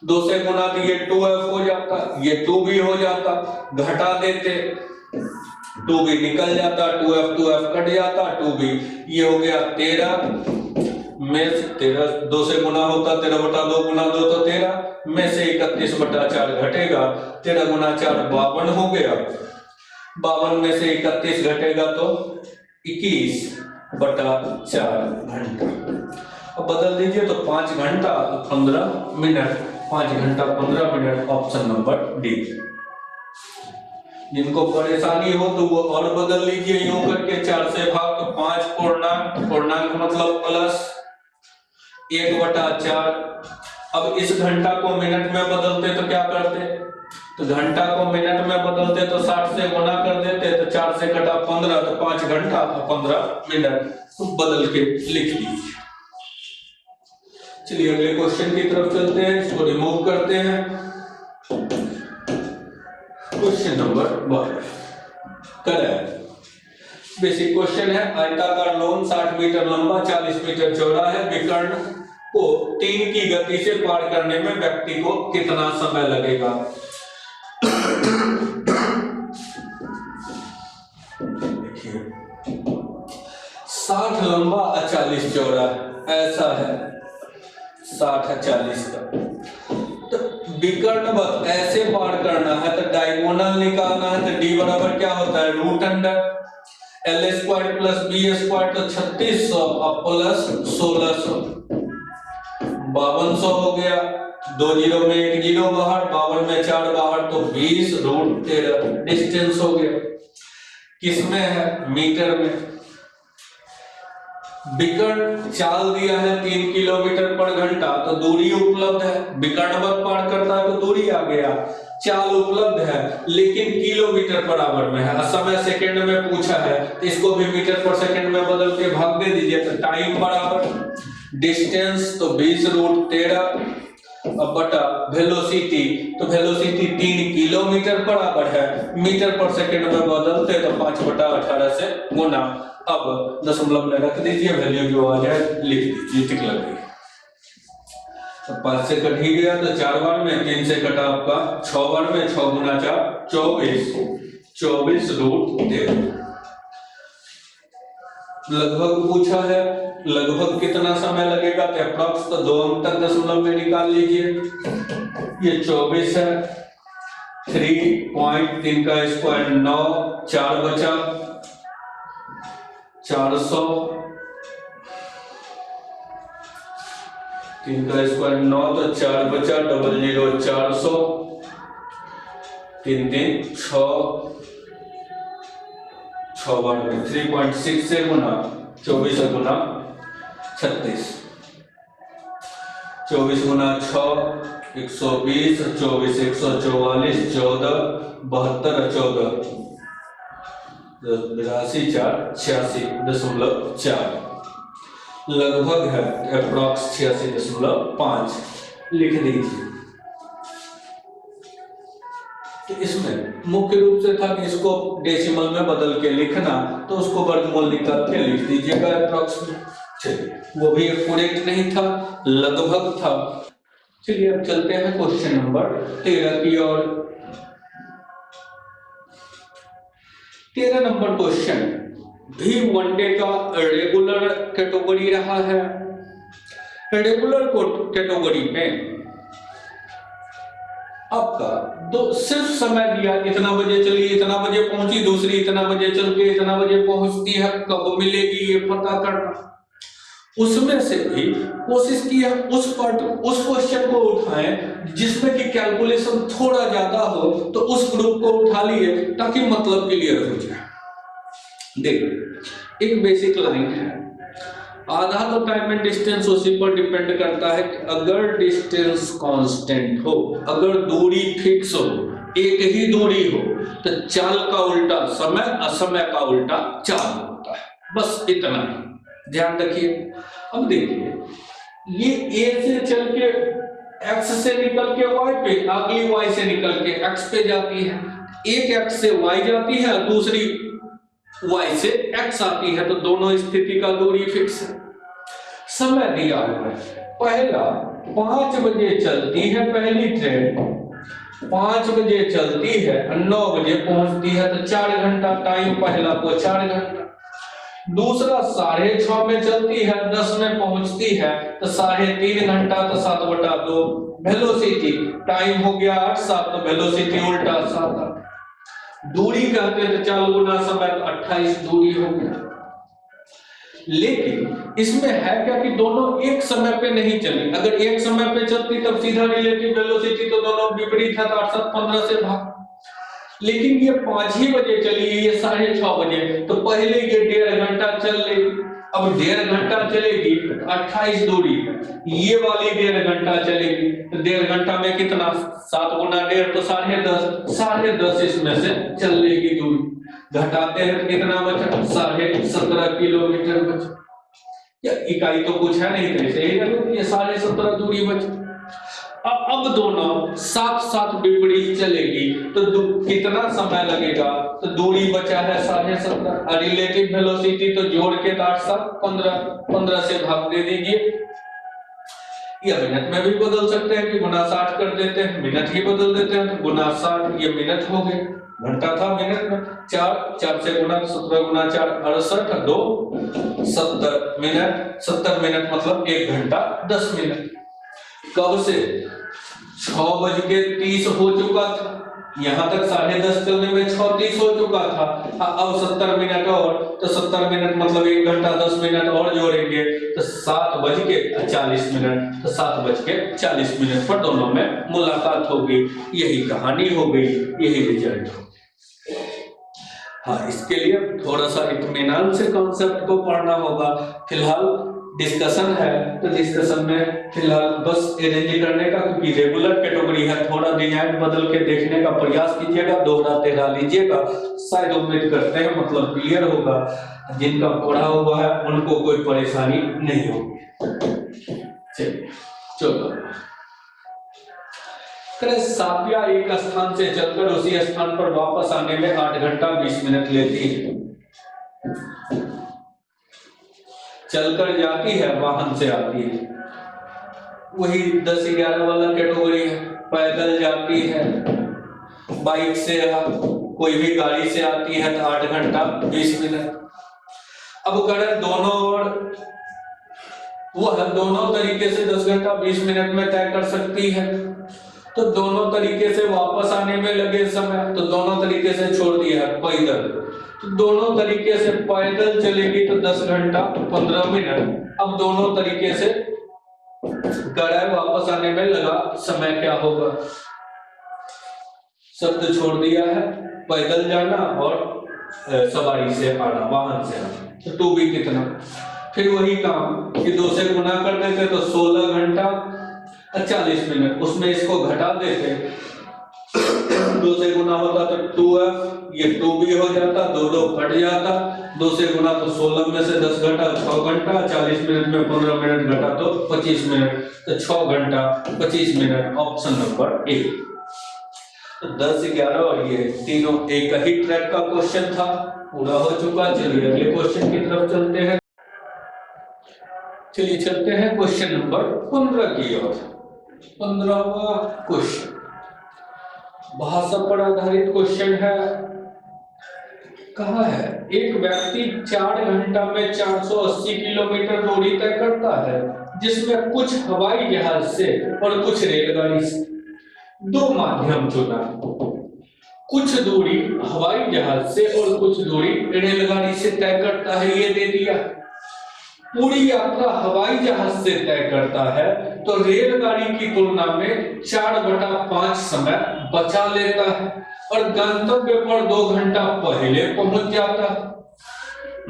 Speaker 1: 2 से गुना तो ये 2f हो जाता, ये 2b हो जाता, घटा देते 2b निकल जाता, 2f कट जाता, 2b ये हो गया 13 में से 13, 2 से गुना होता 13/2 गुना 2 तो 13 में से 31/4 घटेगा, 13 गुना 4 52 हो गया, 52 में से 31 घटेगा तो 21/4 घंटा। अब बदल दीजिए तो 5 घंटा 15 मिनट, 5 घंटा 15 मिनट, ऑप्शन नंबर डी। जिनको परेशानी हो तो वो और बदल लीजिए यूं करके, 4 से भाग तो 5 पूर्णांक मतलब प्लस 1/4। अब इस घंटा को मिनट में बदलते तो क्या करते, तो घंटा को मिनट में बदलते तो 60 से गुना कर देते, तो 4 से कटा 15 तो 5 घंटा 15 मिनट, तो बदल के लिख लीजिए। चलिए अगले क्वेश्चन की तरफ चलते हैं, इसको रिमूव करते हैं। Question number 12 correct basic question है। आयताकार लोन 60 मीटर लंबा 40 मीटर चौड़ा है, विकर्ण को 3 की गति से पार करने में व्यक्ति को कितना समय लगेगा। देखिए 60 लंबा और 40 चौड़ा ऐसा है, 60 है 40 का, तो विकर्णवत ऐसे पार करना है तो डायगोनल निकालना है, तो d बराबर क्या होता है √अंडर l² प्लस b² तो 3600 और प्लस 1600, 5200 हो गया, 2 जीरो में 1 जीरो बाहर, 52 में 4 बाहर तो 20 √13 डिस्टेंस हो गया। किसमें है, मीटर में। विकर्ण चाल दिया है 3 किलोमीटर पर घंटा, तो दूरी उपलब्ध है, विकर्णवत पार करता है तो दूरी आ गया, चाल उपलब्ध है लेकिन किलोमीटर बराबर में है, समय सेकंड में पूछा है तो इसको भी मीटर पर सेकंड में बदल के भाग दे दीजिए, तो टाइम बराबर डिस्टेंस तो 20 √13 अब बटा वेलोसिटी, तो वेलोसिटी 3 किलोमीटर बराबर है, मीटर पर सेकंड में बदलते तो 5/18 से गुना। अब दशमलव में रख दीजिए, वैल्यू जो आ जाए लिख दीजिए, टिक लग गई। तो 5 से कट ही गया तो 4 बार में, 3 से कटा आपका 6 बार में, 6 गुना 4 24, 24 रूट 13। लगभग पूछा है, लगभग कितना समय लगेगा, तो अप्रॉक्स तो 2 अंक तक दशमलव में निकाल लीजिए। ये 24 है, 3.3 का स्क्वायर 9, 4 बचा 400, 3 का स्क्वायर 9 तो 4 बचा 00 400, 3 3 6 बार में 3.6 से गुना 24 गुना 36, 24 गुना 6 120, 24 144, 14 72, 14 82 4 86.4 लगभग है, अप्रॉक्स 86.5 लिख दीजिए। तो इसमें मुख्य रूप से था कि इसको डेसिमल में बदल के लिखना, तो उसको वर्गमूल निकाल के लिख दीजिएगा अप्रॉक्स में। चलिए, वो भी करेक्ट नहीं था, लगभग था। चलिए अब चलते हैं क्वेश्चन नंबर 13 की ओर। 13 नंबर क्वेश्चन भी वनडे का रेगुलर कैटेगरी रहा है। रेगुलर कैटेगरी में आपका सिर्फ समय दिया, इतना बजे चली, इतना बजे पहुंची, दूसरी इतना बजे चल के इतना बजे पहुंचती है, कब मिलेगी ये पता करना। उसमें से भी कोशिश की है उस क्वेश्चन को उठाएं जिसमें कि कैलकुलेशन थोड़ा ज्यादा हो, तो उस ग्रुप को उठा लिए ताकि मतलब क्लियर हो जाए। देखिए, एक बेसिक लाइन है, आधा तो टाइम एंड डिस्टेंस उसी पर डिपेंड करता है कि अगर डिस्टेंस कांस्टेंट हो, अगर दूरी फिक्स हो, एक ही दूरी हो, तो चाल का उल्टा समय, असमय का उल्टा चाल होता है। बस इतना ही ध्यान रखिए। अब देखिए, ये ए से चल के एक्स से निकल के वाई पे, अगली वाई से निकल के एक्स पे जाती है। एक एक्स से वाई जाती है, दूसरी y से x आती है, तो दोनों स्थिति का दूरी फिक्स है। समय दिया हुआ है, पहला 5 बजे चलती है पहली ट्रेन, 5 बजे चलती है, 9 बजे पहुंचती है, तो 4 घंटा टाइम पहला को 4 घंटा। दूसरा 6:30 में चलती है, 10 में पहुंचती है, तो 3.5 घंटा, तो 7/2 वेलोसिटी, टाइम हो गया 8 7, तो वेलोसिटी उल्टा 7। दूरी कहते हैं तो 4 गुना समय, तो 28 दूरी हो गया। लेकिन इसमें है क्या कि दोनों एक समय पे नहीं चली। अगर एक समय पे चलती तब सीधा रिलेटिव वेलोसिटी, तो दोनों विपरीत है, तो 8 7 15 से भाग। लेकिन ये 5 ही बजे चली, ये 6:30 बजे, तो पहले ये 1.5 घंटा चल लेगी। अब 1.5 घंटा चलेगी, 28 दूरी है, ये वाली 1.5 घंटा चलेगी, तो 1.5 घंटा में कितना, 7 गुना 1.5 तो 10.5, 10.5 इसमें से चल लेगी दूरी। घटाते हैं तो कितना बचा, 17.5 किलोमीटर बचा। या इकाई तो कुछ है नहीं, तो ऐसे ही रखो, ये 17.5 दूरी बची। अब दोनों साथ साथ विपरीत चलेगी, तो कितना समय लगेगा, तो दूरी बचा है 17.5, रिलेटिव वेलोसिटी तो जोड़ के 8 7 15, 15 से भाग दे दीजिए। या मिनट में भी बदल सकते हैं कि गुना 60 कर देते हैं, मिनट ही बदल देते हैं, तो गुना 60 ये मिनट हो गए, घंटा था मिनट में। 4 से गुना, 17 गुना 4 68, 2 70 मिनट, 70 मिनट मतलब 1 घंटा 10 मिनट। कब से 6:30 हो चुका था, यहां तक 10:30 चलने में 6:30 हो चुका था। अब 70 मिनट और, तो 70 मिनट मतलब 1 घंटा 10 मिनट और जोड़ेंगे, तो 7:40 मिनट, तो 7:40 मिनट पर दोनों में मुलाकात होगी। यही कहानी हो गई, यही रिजल्ट हो। हाँ, इसके लिए थोड़ा सा इत्मीनान से कॉन्सेप्ट को पढ़ना होगा। फिलहाल डिस्कशन है, तो डिस्कशन में फिलहाल बस अरेंज करने का, क्योंकि रेगुलर कैटेगरी है, थोड़ा डिजाइन बदल के देखने का प्रयास कीजिएगा, दोहरा तेहरा लीजिएगा, शायद उम्मीद करते हैं मतलब क्लियर होगा। जिनका पढ़ा हुआ है उनको कोई परेशानी नहीं होगी। चलिए, चलो, साफिया एक स्थान से चलकर उसी स्थान पर वापस आने में 8 घंटा 20 मिनट लेती है। चलकर जाती है, वाहन से आती है, वही 10-11 वाला कैटेगरी है, पैदल जाती है, बाइक से कोई भी गाड़ी से आती है तो 8 घंटा 20 मिनट। अब अगर दोनों तरीके से 10 घंटा 20 मिनट में तय कर सकती है, तो दोनों तरीके से वापस आने में लगे समय, तो दोनों तरीके से छोड़ दिया है पैदल, तो दोनों तरीके से पैदल चलेगी तो 10 घंटा 15 मिनट। अब दोनों तरीके से गड़ाई वापस आने में लगा समय क्या होगा? शब्द छोड़ दिया है, पैदल जाना और सवारी से आना, वाहन से आना, तो 2b कितना? फिर वही काम कि 2 से गुना कर देते तो 16 घंटा 40 मिनट, उसमें इसको घटा देते, 2 से गुना होता तो 2f, ये 2b हो जाता, 2 कट जाता, 2 से गुना तो 16 में से 10 घंटा 6 घंटा, 40 मिनट में 15 मिनट घटा तो 25 मिनट, तो 6 घंटा 25 मिनट, ऑप्शन नंबर ए। तो 10, 11 और ये तीनों एक ही ट्रैक का क्वेश्चन था, पूरा हो चुका। चलिए अगले क्वेश्चन की तरफ चलते हैं। चलिए चलते हैं क्वेश्चन नंबर 15 की ओर। 15वां क्वेश्चन भाषा पर आधारित क्वेश्चन है। कहा है एक व्यक्ति 4 घंटा में 480 किलोमीटर दूरी तय करता है, जिसमें कुछ हवाई जहाज से और कुछ रेलगाड़ी से। 2 माध्यम चुना, कुछ दूरी हवाई जहाज से और कुछ दूरी रेलगाड़ी से तय करता है, ये दे दिया। पूरी यात्रा हवाई जहाज से तय करता है तो रेलगाड़ी की तुलना में 4/5 समय बचा लेता है और गंतव्य पर 2 घंटा पहले पहुंच जाता है।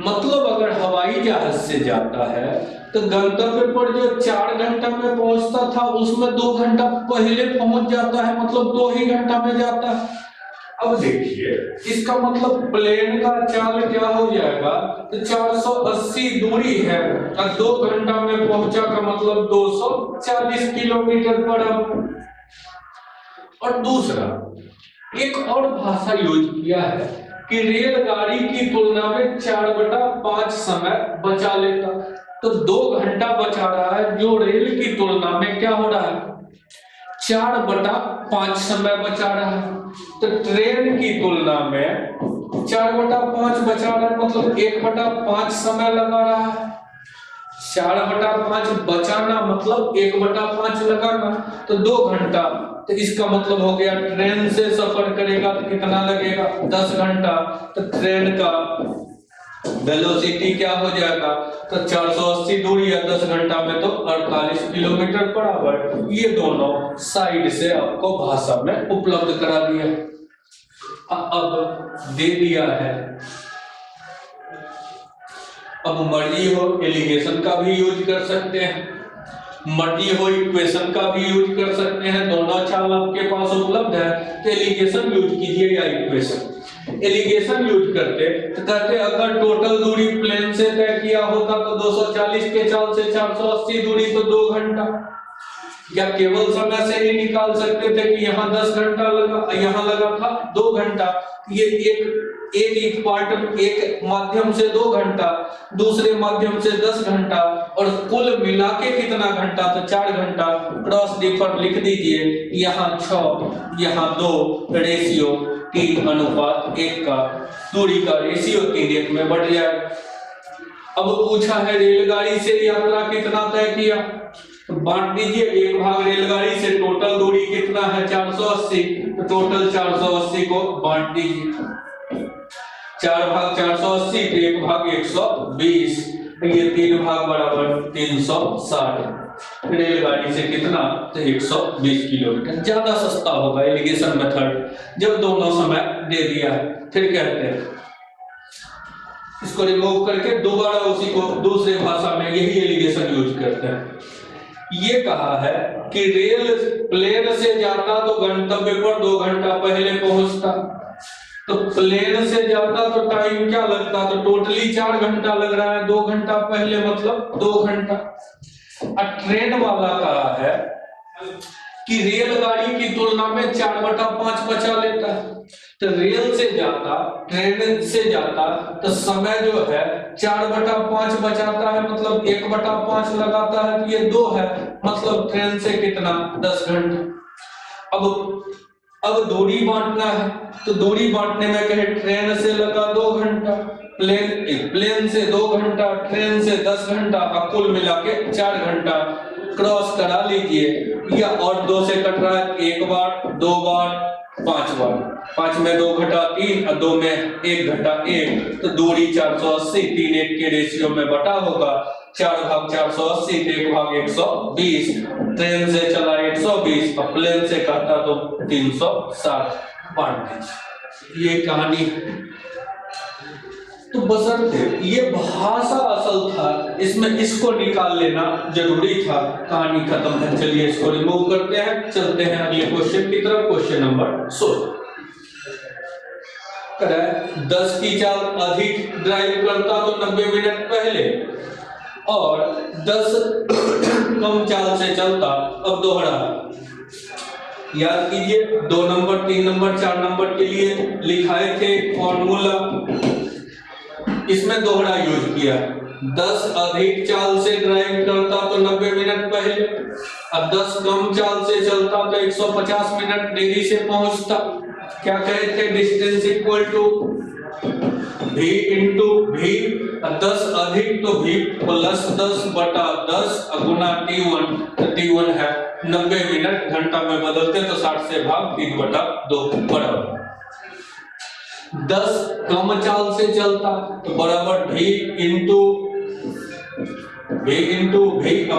Speaker 1: मतलब अगर हवाई जहाज से जाता है तो गंतव्य पर जो 4 घंटा में पहुंचता था उसमें 2 घंटा पहले पहुंच जाता है, मतलब 2 ही घंटा में जाता है। अब देखिए इसका मतलब प्लेन का चाल क्या हो जाएगा, तो 480 दूरी है और 2 घंटा में पहुंचा का मतलब 240 किलोमीटर पर आवर। और दूसरा एक और भाषा यूज किया है कि रेलगाड़ी की तुलना में 4/5 समय बचा लेता, तो 2 घंटा बचा रहा है, जो रेल की तुलना में क्या हो रहा है, 4/5 समय बचा रहा है। तो ट्रेन की तुलना में 4/5 बचा रहा है, मतलब 1/5 समय लगा रहा है। 4/5 बचाना मतलब 1/5 लगाना, तो 2 घंटा। तो इसका मतलब हो गया ट्रेन से सफर करेगा तो कितना लगेगा, 10 घंटा। तो ट्रेन का वेलोसिटी क्या हो जाएगा, तो 480 दूरी या 10 घंटा में तो 48 किलोमीटर पर आवर। ये दोनों साइड से आपको भाषा में उपलब्ध करा दिया, अब दे दिया है। अब मर्जी हो एलिगेशन का भी यूज कर सकते हैं, मर्जी हो इक्वेशन का भी यूज कर सकते हैं, दोनों चाल आपके पास उपलब्ध है। तो एलिगेशन यूज कीजिए या इक्वेशन। एलिगेशन यूज करते तो कहते अगर टोटल दूरी प्लेन से तय किया होता तो 240 के चाल से 480 दूरी तो 2 घंटा, या केवल समय से ही निकाल सकते थे कि यहाँ 10 घंटा लगा, यहाँ लगा था 2 घंटा। ये एक पार्ट एक माध्यम से 2 घंटा, दूसरे माध्यम से 10 घंटा, और कुल मिला के कितना घंटा, तो 4 घंटा। क्रॉस डिफर लिख दीजिए, यहाँ 6 यहाँ 2, रेशियो 3:1 का, दूरी का रेशियो 3:1 में बढ़ जाएगा। अब पूछा है रेलगाड़ी से यात्रा कितना तय किया, तो बांट दीजिए, 1 भाग रेलगाड़ी से टोटल दूरी कितना है 480, तो टोटल 480 को बांट दीजिए, 4 भाग 480 तो 1 भाग 120, ये 3 भाग बराबर 360। रेलगाड़ी से कितना, तो 120 किलोमीटर। ज्यादा सस्ता होगा एलिगेशन मेथड जब दोनों समय दे दिया है। फिर कहते हैं इसको रिमूव करके दोबारा उसी को दूसरे भाषा में यही एलिगेशन यूज करते हैं। ये कहा है कि रेल प्लेन से जाता तो गंतव्य पर 2 घंटा पहले पहुंचता, तो प्लेन से जाता तो टाइम क्या लगता, तो टोटली 4 घंटा लग रहा है, 2 घंटा पहले मतलब 2 घंटा। और ट्रेन वाला कहा है कि रेलगाड़ी की तुलना में 4/5 बचा लेता है, तो रेल से जाता, ट्रेन से जाता तो समय जो है 4/5 बचाता है, मतलब 1/5 लगाता है तो ये 2 है, मतलब ट्रेन से कितना 10 घंटा। अब दूरी बांटना है, तो दूरी बांटने में कहे ट्रेन से लगा 2 घंटा, प्लेन से 2 घंटा, ट्रेन से 10 घंटा, कुल मिला के 4 घंटा। क्रॉस करा लीजिए, या और 2 से कट रहा है, 1 बार, 2 बार, 5 बार, 5 में 2 घटा 3 और 2 में 1 घटा 1, तो दूरी 480, 3:1 के रेशियो में बटा होगा। 4/480, 1/120। ट्रेन से चला 120 और प्लेन से कहता तो 360 बांट दीजिए। ये कहानी है। तो बशर्ते ये भाषा असल था, इसमें इसको निकाल लेना जरूरी था। कहानी खत्म है, चलिए इसको रिमूव करते हैं, चलते हैं अगले क्वेश्चन की तरफ। क्वेश्चन नंबर 16 10 की चाल अधिक ड्राइव करता तो 90 मिनट पहले, और 10 कम चाल से चलता। अब दोहरा याद कीजिए, 2 नंबर, 3 नंबर, 4 नंबर के लिए लिखाए थे फॉर्मूला, इसमें दोहरा यूज किया। 10 अधिक चाल से ड्राइव करता तो 90 मिनट पहले, और 10 कम चाल से चलता तो 150 मिनट देरी से पहुंचता। क्या कहे थे? Distance equal to v into v, 10 अधिक तो v प्लस 10/10 गुना t1, तो t1 है 90 मिनट, घंटा में बदलते तो 60 से भाग 3/2 बराबर। 10 कम चाल से चलता तो बराबर v इंटू v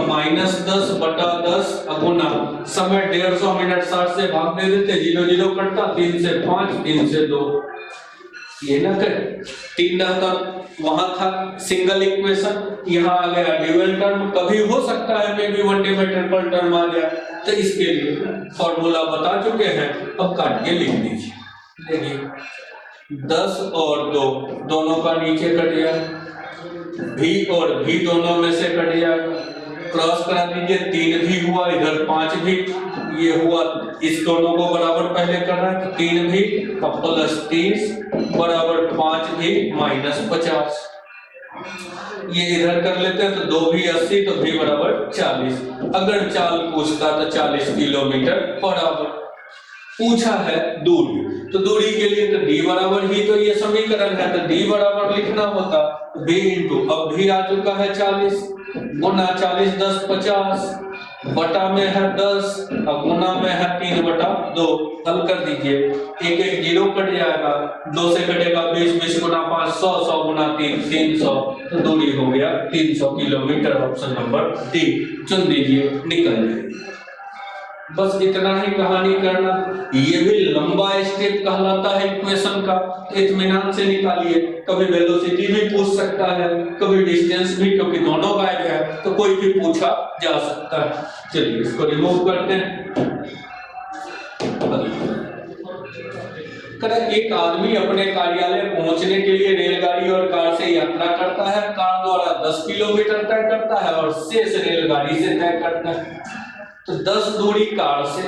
Speaker 1: माइनस 10/10 गुना समय 150 मिनट, 60 से भाग दे देते, 0 कटता, 3 से 5, 3 से 2, ये ना करे 3 रहता, वहां था सिंगल इक्वेशन, यहाँ आ गया ड्यूअल टर्म। कभी हो सकता है मे बी वनडे में ट्रिपल टर्म आ जाए, तो इसके लिए फॉर्मूला बता चुके हैं, अब काट के लिख दीजिए। देखिए 10 और 2 दोनों का नीचे कट गया, v और v दोनों में से कट जाएगा, क्रॉस करा दीजिए, 3 भी हुआ, इधर 5 भी ये हुआ, इस दोनों को बराबर पहले कर रहा है, तो 3 भी प्लस 30 बराबर 5 भी माइनस 50। ये इधर कर लेते हैं तो 2 भी 80, तो भी बराबर 40। अगर चाल पूछता तो 40 किलोमीटर बराबर। पूछा है दूरी, तो दूरी के लिए तो d बराबर ही तो ये समीकरण है, तो d बराबर लिखना होता v इंटू, अब भी आ चुका है 40 गुना 40 10 50 बटा में है 10 और गुना में है 3/2। हल कर दीजिए, 1 0 कट जाएगा, 2 से कटेगा 20, 20 गुना 5 100, 100 गुना 3 300, तो दूरी हो गया 300 किलोमीटर। ऑप्शन नंबर डी चुन दीजिए, निकल जाएगी। बस इतना ही कहानी करना। ये भी लंबा स्टेप कहलाता है इक्वेशन का, इत्मीनान से निकालिए। कभी वेलोसिटी भी पूछ सकता है, कभी डिस्टेंस भी, क्योंकि दोनों गायब है तो कोई भी पूछा जा सकता है। चलिए इसको रिमूव करते हैं। एक आदमी अपने कार्यालय पहुंचने के लिए रेलगाड़ी और कार से यात्रा करता है। कार द्वारा 10 किलोमीटर तय करता है और शेष रेलगाड़ी से तय करता है। तो 10 दूरी कार से,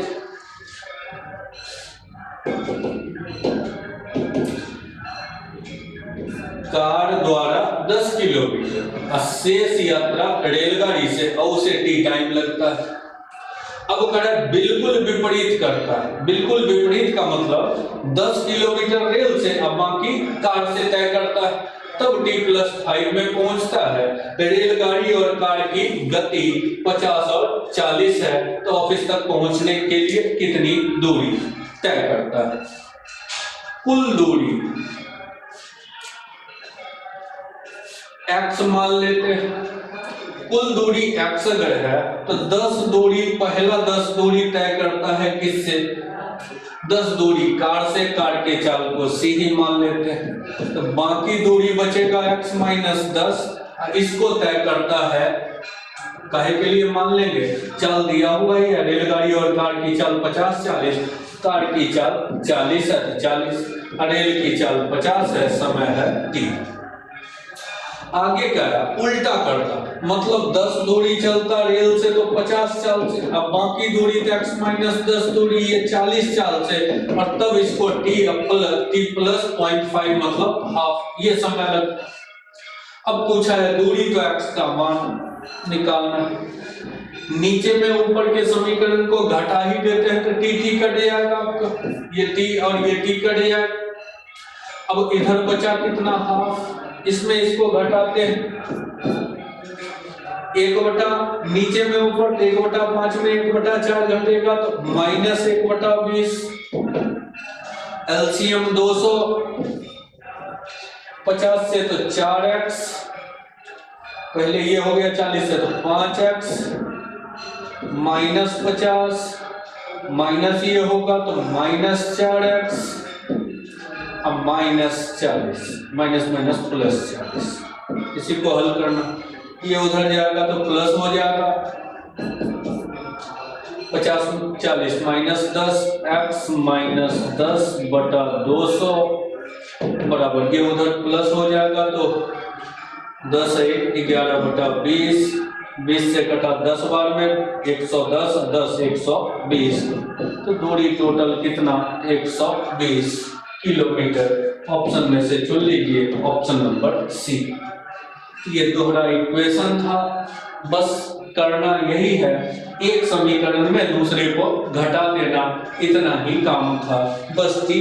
Speaker 1: कार द्वारा 10 किलोमीटर और शेष यात्रा रेलगाड़ी से, और उसे टी टाइम लगता है। अब कह रहा बिल्कुल विपरीत करता है। बिल्कुल विपरीत का मतलब 10 किलोमीटर रेल से और बाकी कार से तय करता है, तब t+5 में पहुंचता है। रेलगाड़ी और कार की गति 50 और 40 है, तो ऑफिस तक पहुंचने के लिए कितनी दूरी तय करता है? कुल दूरी x मान लेते हैं। कुल दूरी x अगर है तो 10 दूरी, पहला 10 दूरी तय करता है किससे? 10 दूरी कार से, कार के चाल को c ही मान लेते हैं, तो बाकी दूरी बचेगा x माइनस 10। इसको तय करता है, काहे के लिए मान लेंगे, चाल दिया हुआ है, रेलगाड़ी और कार की चाल 50 40, कार की चाल 40 है तो 40, रेल की चाल 50 है, समय है t। आगे क्या है, उल्टा करता, मतलब 10 दूरी चलता रेल से तो 50 चाल से, अब बाकी दूरी तो x माइनस 10 दूरी ये 40 चाल से, और तब इसको t प्लस 0.5 मतलब हाफ ये समय लगता। अब पूछा है दूरी तो x का मान निकालना है, नीचे में ऊपर के समीकरण को घटा ही देते हैं तो t कट जाएगा आपका, ये t और ये t कट जाएगा। अब इधर बचा कितना हाफ, इसमें इसको घटाते हैं, 1/, नीचे में ऊपर 1/5 में 1/4 घटेगा तो माइनस 1/20, एलसीएम 200, 50 से तो 4x, पहले ये हो गया 40 से तो 5x, माइनस 50, माइनस ये होगा तो माइनस 4x, अब माइनस 40, माइनस माइनस प्लस 40, इसी को हल करना, ये उधर जाएगा तो प्लस हो जाएगा, 50 40 माइनस 10 x माइनस 10 बटा 200 बराबर, ये उधर प्लस हो जाएगा तो 10 11 बटा 20, 20 से कटा 10 बार में 110, 10 120, तो दूरी टोटल कितना 120 किलोमीटर। ऑप्शन में से चुन लीजिए ऑप्शन नंबर सी। ये दोहरा इक्वेशन था, बस करना यही है, एक समीकरण में दूसरे को घटा देना, इतना ही काम था। बस t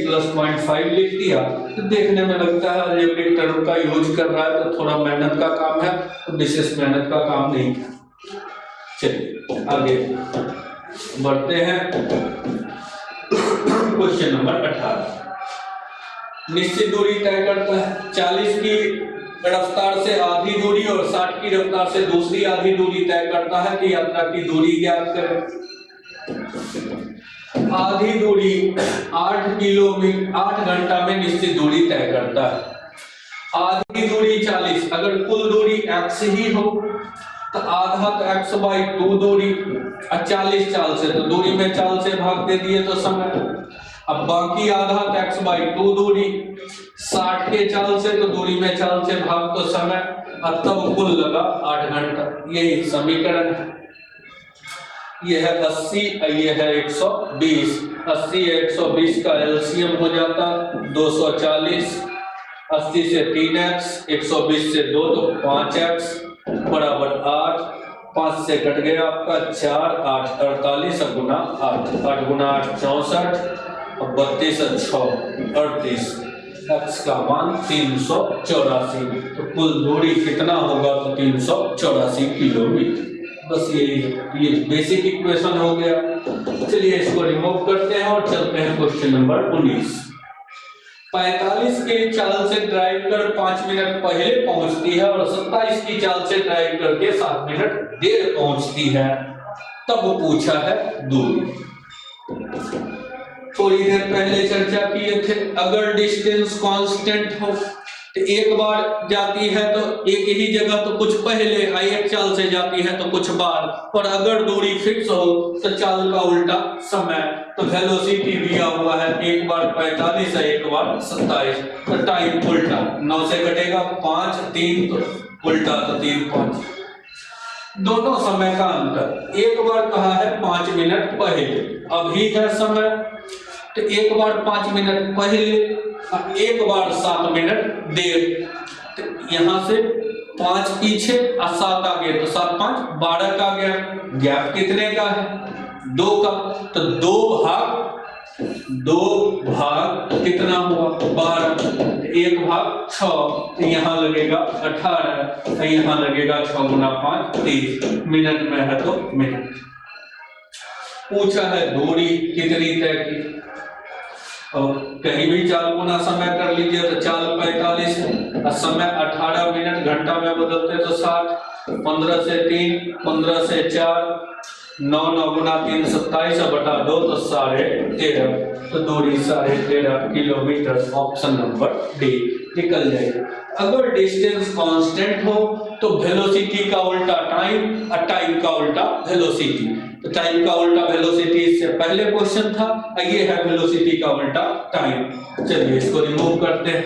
Speaker 1: प्लस 0.5 लिख दिया तो देखने में लगता है अल्जेब्रिक टर्म का यूज कर रहा है तो थोड़ा मेहनत का काम है, तो विशेष मेहनत का काम नहीं है। चलिए आगे बढ़ते हैं। क्वेश्चन नंबर 18, निश्चित दूरी तय करता है, 40 की रफ्तार से आधी दूरी और 60 की रफ्तार से दूसरी आधी दूरी तय करता है कि यात्रा की दूरी ज्ञात करें। आधी दूरी 8 घंटा में निश्चित दूरी तय करता है। आधी दूरी 40, अगर कुल दूरी x ही हो तो आधा तो x/2 दूरी, 40 चाल से तो दूरी में चाल से भाग दे दिए तो समय, अब बाकी आधा तो x/2 दूरी, 60 के चाल से तो दूरी में चाल से भाग तो समय, अब तब कुल लगा 8 घंटा। यही समीकरण है, ये है 80, ये है 120, 80 120 का एलसीएम हो जाता 240, 80 से 3x, 120 से 2 तो 5x बराबर 8, 5 से कट गया आपका 4, 8 48 गुना 8, 8 गुना 8 64, 32 6 38, x का मान 384, तो कुल दूरी कितना होगा तो 384 किलोमीटर। बस ये बेसिक इक्वेशन हो गया। चलिए इसको रिमूव करते हैं और चलते हैं क्वेश्चन नंबर 19। 45 की चाल से ड्राइव कर 5 मिनट पहले पहुंचती है और 27 की चाल से ड्राइव करके 7 मिनट देर पहुंचती है, तब पूछा है दूरी। थोड़ी देर पहले चर्चा किए थे, अगर डिस्टेंस कांस्टेंट हो तो एक बार जाती है तो एक ही जगह तो कुछ पहले, एक चाल से जाती है तो कुछ बार, और अगर दूरी फिक्स हो तो चाल का उल्टा समय। तो वेलोसिटी दिया हुआ है, एक बार 45 है एक बार 27, तो टाइम उल्टा, 9 से कटेगा 5, 3 तो उल्टा तो 3 5, दोनों समय का अंतर। एक बार कहा है 5 मिनट पहले, अभी है समय तो एक बार 5 मिनट पहले, एक बार 7 मिनट देर, तो यहां से 5 पीछे और 7 आगे, तो 7 5 12 का गैप, गैप कितने का है 2 का, तो 2 भाग कितना हुआ 12, 1 भाग 6, तो यहाँ लगेगा 18, तो यहाँ लगेगा 6 गुना 5 30, मिनट में है तो मिनट। पूछा है दूरी कितनी तय की, और कहीं भी चाल गुना समय कर लीजिए तो चाल 45 है, समय 18 मिनट घंटा में बदलते तो 60, 15 से 3, 15 से 4, 9 9 गुना 3 27 बटा 2 तो 13.5, तो दूरी 13.5 किलोमीटर। ऑप्शन नंबर डी निकल जाएगा। अगर डिस्टेंस कांस्टेंट हो तो वेलोसिटी का उल्टा टाइम और टाइम का उल्टा वेलोसिटी, तो टाइम का उल्टा वेलोसिटी इससे पहले क्वेश्चन था, ये है वेलोसिटी का उल्टा टाइम। चलिए इसको रिमूव करते हैं।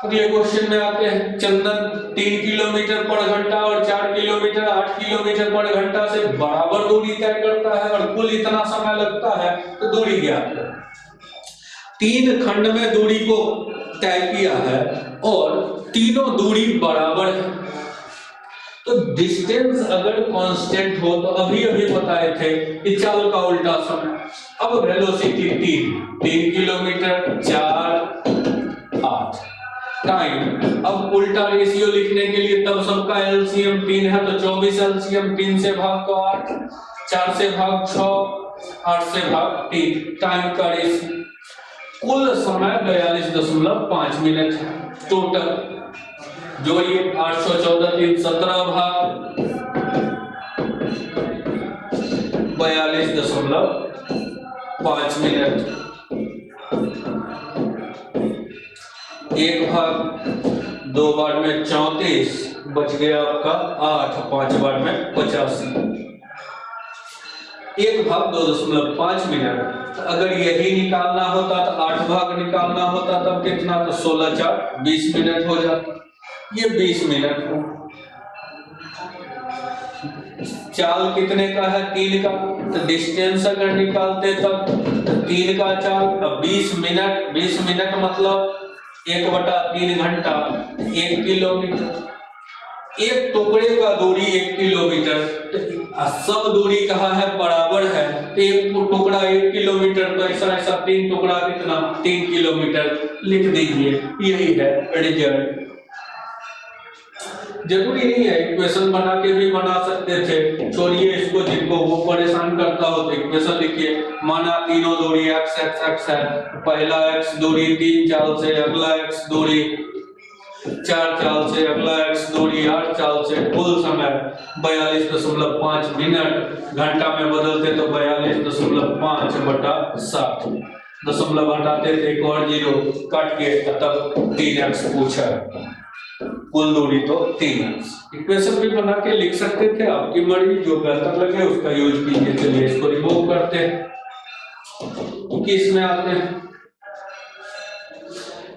Speaker 1: अगले क्वेश्चन में आते हैं। चंदन 3 किलोमीटर पर घंटा और 4 किलोमीटर 8 किलोमीटर पर घंटा से बराबर दूरी तय करता है और कुल इतना समय लगता है, तो दूरी ज्ञात करें। 3 खंड में दूरी को तय किया है और तीनों दूरी बराबर है, तो डिस्टेंस अगर कांस्टेंट हो तो अभी अभी बताए थे कि चाल का उल्टा समय। अब वेलोसिटी 3 किलोमीटर 4 8 टाइम। अब उल्टा रेशियो लिखने के लिए तब सबका एलसीएम 3 है, तो 24 एलसीएम 3 से भाग तो 8, 4 से भाग 6, 8 से भाग 3, टाइम का रेशियो। कुल समय 42.5 मिनट है। टोटल जोड़िए 814 3 17 भाग 42.5 मिनट। एक भाग 2 बार में 34, बच गया आपका 8, 5 बार में 85। एक भाग 2.5 मिनट। तो अगर यही निकालना होता तो 8 भाग निकालना होता तब कितना, तो 16 4 20 मिनट हो जाता। ये 20 मिनट हो। चाल कितने का है, 3 का, तो डिस्टेंस अगर निकालते तब 3 का चाल। अब 20 मिनट, 20 मिनट मतलब 1/3 घंटा, 1 किलोमीटर। एक टुकड़े का दूरी 1 किलोमीटर, तो सब दूरी कहाँ है, बराबर है, तो एक टुकड़ा 1 किलोमीटर, तो ऐसा 3 टुकड़ा कितना, 3 किलोमीटर लिख दीजिए। यही है रिजल्ट। जरूरी नहीं है, इक्वेशन बना के भी बना सकते थे, छोड़िए इसको। जिनको वो परेशान करता हो तो इक्वेशन लिखिए। माना तीनों दूरी x x x है, पहला x दूरी 3 चाल से, अगला x दूरी 4 चाल से, अगला x दूरी 8 चाल से। कुल समय 42.5 मिनट। घंटा में बदलते तो 42.5 बटा 7। दशमलव हटाते थे, एक और जीरो काट के, तब 3x पूछा। कुल दूरी तो 3x। इक्वेशन भी बना के लिख सकते थे, आपकी मर्जी, जो बेहतर लगे उसका यूज कीजिए। चलिए इसको रिमूव करते हैं। किस में आते हैं,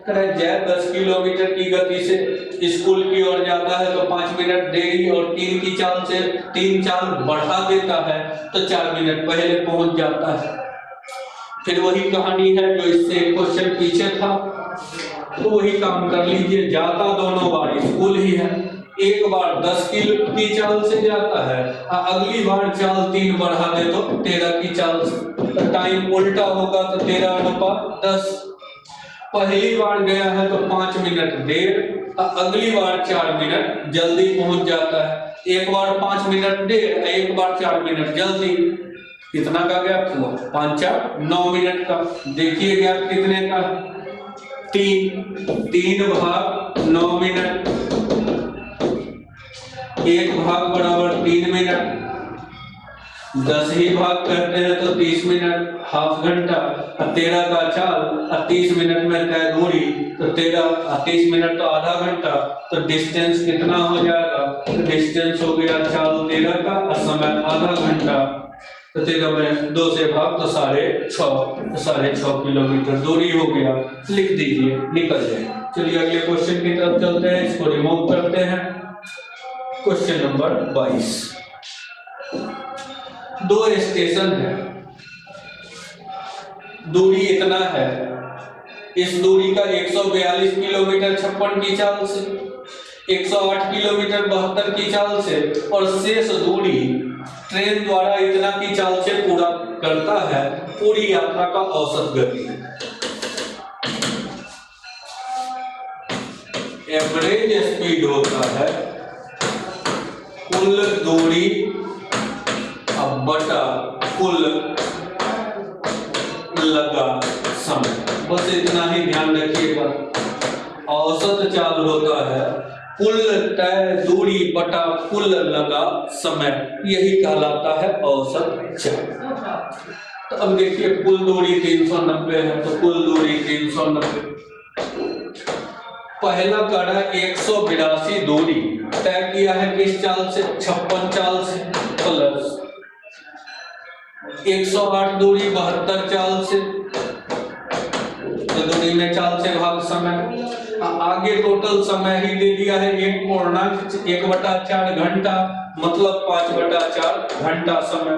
Speaker 1: जय 10 किलोमीटर की गति से स्कूल की ओर जाता है तो 5 मिनट देरी, और 3 की चाल से 3 चाल बढ़ा देता है तो 4 मिनट पहले पहुंच जाता है। फिर वही कहानी है जो इससे क्वेश्चन पीछे था, तो वही काम कर लीजिए। जाता दोनों बार स्कूल ही है। एक बार 10 की चाल से जाता है, अगली बार चाल 3 बढ़ा दे तो 13 की चाल से। टाइम उल्टा होगा तो 13:10। पहली बार गया है तो 5 मिनट देर, अगली बार 4 मिनट जल्दी पहुंच जाता है। एक बार 5 मिनट देर, एक बार 4 मिनट जल्दी। कितना का गैप हुआ, 5 4 9 मिनट का। देखिए गैप कितने का, 3 भाग 9 मिनट, 1 भाग बराबर 3 मिनट। 10 ही भाग करते हैं तो 30 मिनट, हाफ घंटा। 13 का चाल 30 मिनट में तय दूरी, तो 30 मिनट तो आधा घंटा। तो डिस्टेंस कितना हो जाएगा, तो डिस्टेंस हो गया चाल 13 का और समय आधा घंटा। तो 13 में 2 से भाग तो 6.5, तो 6.5 किलोमीटर दूरी हो गया। लिख दीजिए, निकल जाए। चलिए अगले क्वेश्चन की तरफ चलते हैं, इसको रिमूव करते हैं। Question number 22। 2 स्टेशन है, दूरी इतना है। इस दूरी का 142 किलोमीटर 56 की चाल से, 108 किलोमीटर 72 की चाल से, और शेष दूरी ट्रेन द्वारा इतना की चाल से पूरा करता है। पूरी यात्रा का औसत गति, एवरेज स्पीड होता है कुल दूरी बटा कुल लगा समय। बस इतना ही ध्यान रखिएगा। औसत चाल होता है कुल तय दूरी बटा कुल लगा समय, यही कहलाता है औसत चाल। तो अब देखिए कुल दूरी 390 है, तो कुल दूरी 390। पहला कड़ा 182 दूरी तय किया है किस चाल से, 56 चाल से, प्लस 108 दूरी 72 चाल से, तो दूरी में चाल से भाग समय। आगे टोटल समय ही दे दिया है 1/4 घंटा, मतलब 5/4 घंटा समय।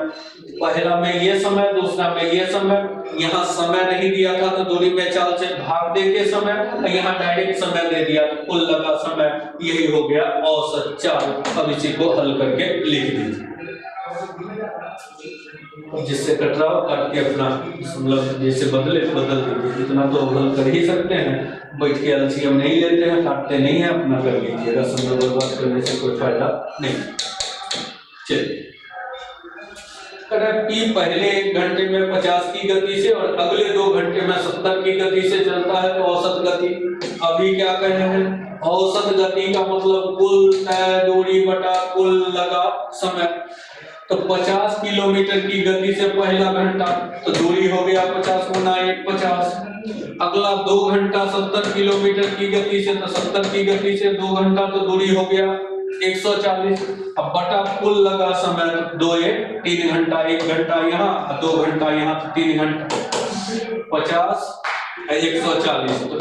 Speaker 1: पहला में ये समय, दूसरा में ये समय। यहाँ समय नहीं दिया था तो दूरी में चाल से भाग दे के समय, यहाँ डायरेक्ट समय दे दिया तो कुल लगा समय, यही हो गया औसत चाल। अब इसी को हल करके लिख दीजिए। जिससे कट रहा हो काट के अपना मतलब जैसे बदल दीजिए, इतना तो हल कर ही सकते हैं। बैठ के एलसीएम नहीं लेते हैं, काटते नहीं है, अपना कर लीजिएगा। समय बर्बाद करने से कोई फायदा नहीं। चलिए, P पहले 1 घंटे में 50 की गति से और अगले 2 घंटे में 70 की गति से चलता है, तो औसत गति। अभी क्या कहे हैं, औसत गति का मतलब कुल तय दूरी बटा कुल लगा समय। तो 50 किलोमीटर की गति से पहला घंटा, तो दूरी हो गया 50 गुना 1 50। अगला 2 घंटा 70 किलोमीटर की गति से, तो 70 की गति से 2 घंटा, तो दूरी हो गया 140। अब बटा कुल लगा समय, 2 1 3 घंटा, 1 घंटा यहाँ 2 घंटा यहाँ, तो 3 घंटा। 50 140 तो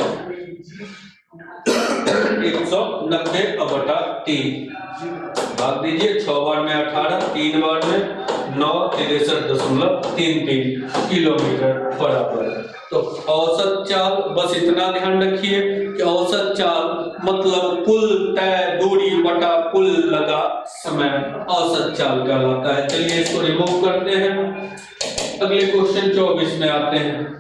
Speaker 1: 190/3 भाग दीजिए। 6 बार में 18, 3 बार में 9, 63.33 किलोमीटर बराबर। तो औसत चाल, बस इतना ध्यान रखिए कि औसत चाल मतलब कुल तय दूरी बटा कुल लगा समय, औसत चाल कहलाता है। चलिए इसको रिमूव करते हैं। अगले क्वेश्चन 24 में आते हैं।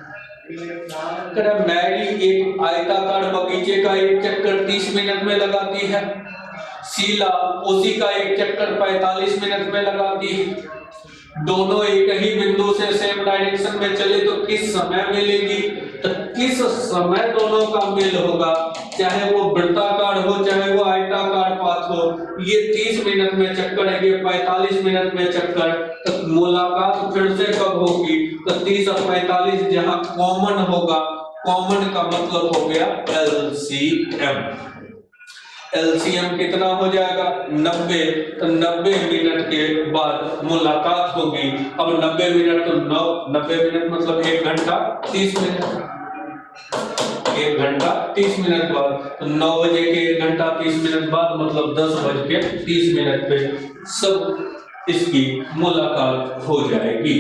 Speaker 1: मैरी एक आयताकार बगीचे का एक चक्कर 30 मिनट में लगाती है। शीला उसी का एक चक्कर 45 मिनट में लगाती है। दोनों एक ही बिंदु से सेम डायरेक्शन में चले तो किस समय मिलेगी? तो किस समय दोनों का मेल होगा, चाहे वो वृत्ताकार हो चाहे वो आयताकार पाथ हो। ये 30 मिनट में चक्कर है, ये 45 मिनट में चक्कर, तो मुलाकात फिर से कब होगी? तो 30 और 45 जहां कॉमन होगा, कॉमन का मतलब हो गया एलसीएम। एलसीएम कितना हो जाएगा? 90। तो 90 मिनट के बाद मुलाकात होगी। अब 90 मिनट तो 90 मिनट मतलब 1 घंटा 30 मिनट, 1 घंटा 30 मिनट बाद, तो 9 बजे के 1 घंटा 30 मिनट बाद मतलब 10:30 पे सब इसकी मुलाकात हो जाएगी।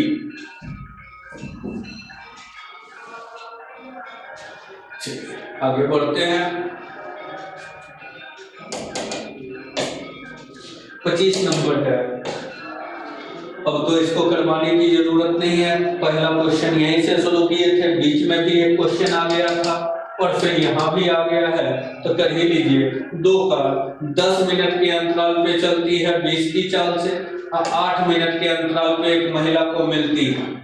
Speaker 1: चलिए आगे बढ़ते हैं। 25 नंबर है। अब तो इसको करवाने की जरूरत नहीं है, पहला क्वेश्चन यहीं से शुरू किए थे, बीच में भी एक क्वेश्चन आ गया था और फिर यहाँ भी आ गया है, तो कर ही लीजिए। 2 कार 10 मिनट के अंतराल पे चलती है 20 की चाल से, 8 मिनट के अंतराल पे एक महिला को मिलती है।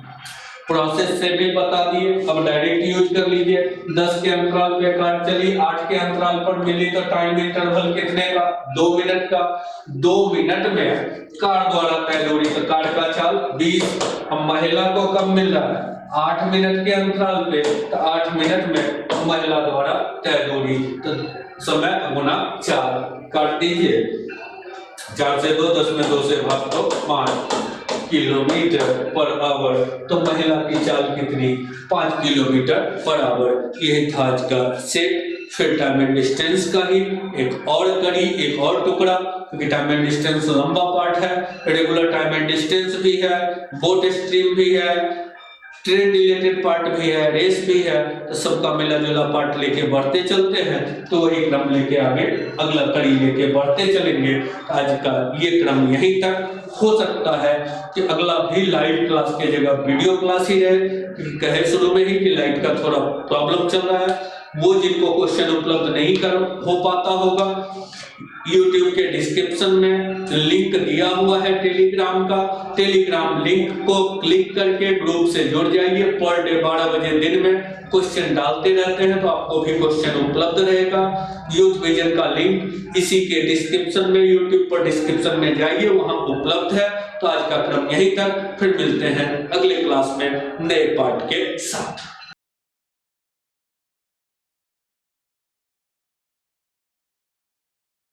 Speaker 1: प्रोसेस से भी बता दिए, अब डायरेक्ट यूज कर लीजिए। 10 के अंतराल पे कार चली, 8 के अंतराल पर मिली, तो टाइम इंटरवल कितने का? 2 मिनट का। 2 मिनट में कार द्वारा तय दूरी, तो कार का चाल 20। अब महिला को कब मिल रहा है? 8 मिनट के अंतराल पे, तो 8 मिनट में महिला द्वारा तय दूरी, तो समय गुना 4 काट दीजिए। 4 से 2, 10 में 2 से भाग दो 5 किलोमीटर पर आवर। तो महिला की चाल कितनी? 5 किलोमीटर पर आवर। यही था आज का सेट। फिर टाइम एंड डिस्टेंस का ही एक और कड़ी, एक और टुकड़ा, क्योंकि टाइम एंड डिस्टेंस लंबा पार्ट है। रेगुलर टाइम एंड डिस्टेंस भी है, बोट स्ट्रीम भी है, ट्रेन रिलेटेड पार्ट भी है, रेस भी है, तो सबका मिला जुला पार्ट लेके बढ़ते चलते हैं। तो वही क्रम लेके आगे अगला कड़ी लेके बढ़ते चलेंगे। आज का ये क्रम यहीं तक। हो सकता है कि अगला भी लाइव क्लास के जगह वीडियो क्लास ही रहे, क्योंकि कहे शुरू में ही कि लाइट का थोड़ा प्रॉब्लम चल रहा है। वो जिनको क्वेश्चन उपलब्ध नहीं कर हो पाता होगा, YouTube के डिस्क्रिप्शन में लिंक दिया हुआ है टेलीग्राम का। टेलीग्राम लिंक को क्लिक करके ग्रुप से जुड़ जाइए। पर डे 12 बजे दिन में क्वेश्चन डालते रहते हैं, तो आपको भी क्वेश्चन उपलब्ध रहेगा। यूथ विजन का लिंक इसी के डिस्क्रिप्शन में, YouTube पर डिस्क्रिप्शन में जाइए, वहां उपलब्ध है। तो आज का क्रम यहीं तक, फिर मिलते हैं अगले क्लास में नए पार्ट के साथ।